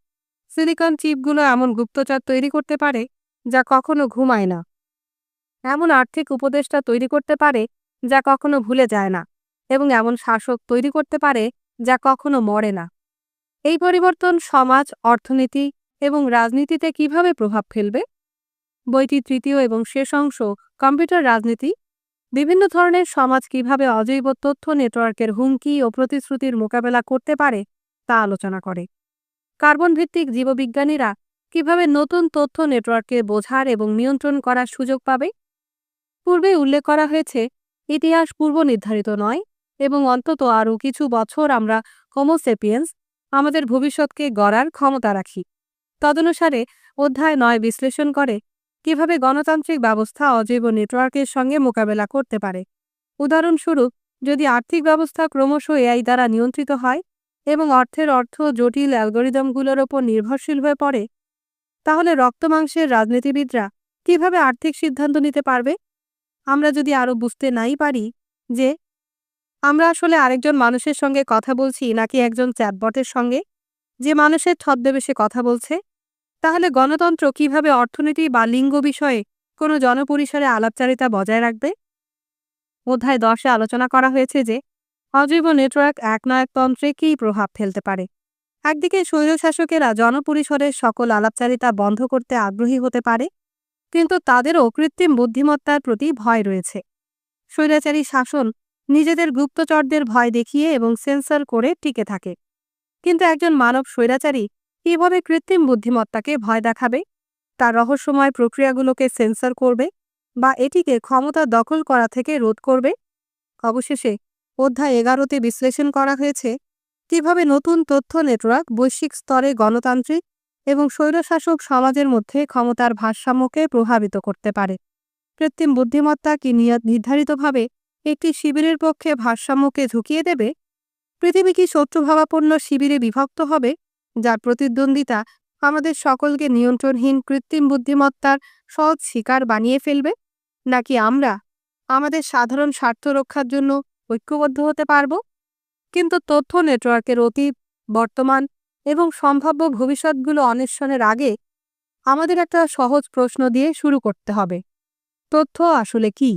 সিলিকন চিপগুলো এমন গুপ্তচর তৈরি করতে পারে যা কখনো ঘুমায় না, এমন আর্থিক উপদেষ্টা তৈরি করতে পারে যা কখনো ভুলে যায় না, এবং এমন শাসক তৈরি করতে পারে যা কখনো মরে না। এই পরিবর্তন সমাজ, অর্থনীতি এবং রাজনীতিতে কিভাবে প্রভাব ফেলবে? বইটির তৃতীয় এবং শেষ অংশ, কম্পিউটার রাজনীতি, বিভিন্ন ধরনের সমাজ কিভাবে অজৈব তথ্য নেটওয়ার্কের হুমকি ও প্রতিশ্রুতির মোকাবেলা করতে পারে তা আলোচনা করে। কার্বন ভিত্তিক জীববিজ্ঞানীরা কিভাবে নতুন তথ্য নেটওয়ার্ককে বোঝার এবং নিয়ন্ত্রণ করার সুযোগ পাবে? পূর্বে উল্লেখ করা হয়েছে, ইতিহাস পূর্ব নির্ধারিত নয় এবং অন্তত আরও কিছু বছর আমরা হোমো সেপিয়েন্স আমাদের ভবিষ্যৎকে গড়ার ক্ষমতা রাখি। তদনুসারে অধ্যায় 9 বিশ্লেষণ করে কিভাবে গণতান্ত্রিক ব্যবস্থা অজৈব নেটওয়ার্কের সঙ্গে মোকাবেলা করতে পারে। উদাহরণস্বরূপ, যদি আর্থিক ব্যবস্থা ক্রমশ এআই দ্বারা নিয়ন্ত্রিত হয় এবং অর্থের অর্থ জটিল অ্যালগরিদমগুলোর ওপর নির্ভরশীল হয়ে পড়ে, তাহলে রক্তমাংসের রাজনীতিবিদরা কিভাবে আর্থিক সিদ্ধান্ত নিতে পারবে? আমরা যদি আরও বুঝতে নাই পারি যে আমরা আসলে আরেকজন মানুষের সঙ্গে কথা বলছি নাকি একজন চ্যাটবটের সঙ্গে, যে মানুষের ছদ্মবেশে কথা বলছে, তাহলে গণতন্ত্র কিভাবে অর্থনীতি বা লিঙ্গ বিষয়ে কোনো জনপরিসরে আলাপচারিতা বজায় রাখবে? অধ্যায় 10-এ আলোচনা করা হয়েছে যে অজৈব নেটওয়ার্ক একনায়কতন্ত্রে কী প্রভাব ফেলতে পারে। একদিকে স্বৈরশাসকেরা জনপরিসরে সকল আলাপচারিতা বন্ধ করতে আগ্রহী হতে পারে, কিন্তু তাদেরও কৃত্রিম বুদ্ধিমত্তার প্রতি ভয় রয়েছে। স্বৈরাচারী শাসন নিজেদের গুপ্তচরদের ভয় দেখিয়ে এবং সেন্সর করে টিকে থাকে, কিন্তু একজন মানব স্বৈরাচারী কিভাবে কৃত্রিম বুদ্ধিমত্তাকে ভয় দেখাবে? তার রহস্যময় প্রক্রিয়াগুলোকে সেন্সর করবে বা এটিকে ক্ষমতা দখল করা থেকে রোধ করবে? অবশেষে অধ্যায় 11-তে বিশ্লেষণ করা হয়েছে কিভাবে নতুন তথ্য নেটওয়ার্ক বৈশ্বিক স্তরে গণতান্ত্রিক এবং স্বৈরশাসক সমাজের মধ্যে ক্ষমতার ভারসাম্যকে প্রভাবিত করতে পারে। কৃত্রিম বুদ্ধিমত্তা কি নির্ধারিতভাবে একটি শিবিরের পক্ষে ভারসাম্যকে ঝুঁকিয়ে দেবে? পৃথিবী কি শত্রুভাবাপন্ন শিবিরে বিভক্ত হবে, যার প্রতিদ্বন্দ্বিতা আমাদের সকলকে নিয়ন্ত্রণহীন কৃত্রিম বুদ্ধিমত্তার সহজ শিকার বানিয়ে ফেলবে? নাকি আমরা আমাদের সাধারণ স্বার্থ রক্ষার জন্য ঐক্যবদ্ধ হতে পারব? কিন্তু তথ্য নেটওয়ার্কের অতীত, বর্তমান এবং সম্ভাব্য ভবিষ্যৎগুলো অন্বেষণের আগে আমাদের একটা সহজ প্রশ্ন দিয়ে শুরু করতে হবে। তথ্য আসলে কী?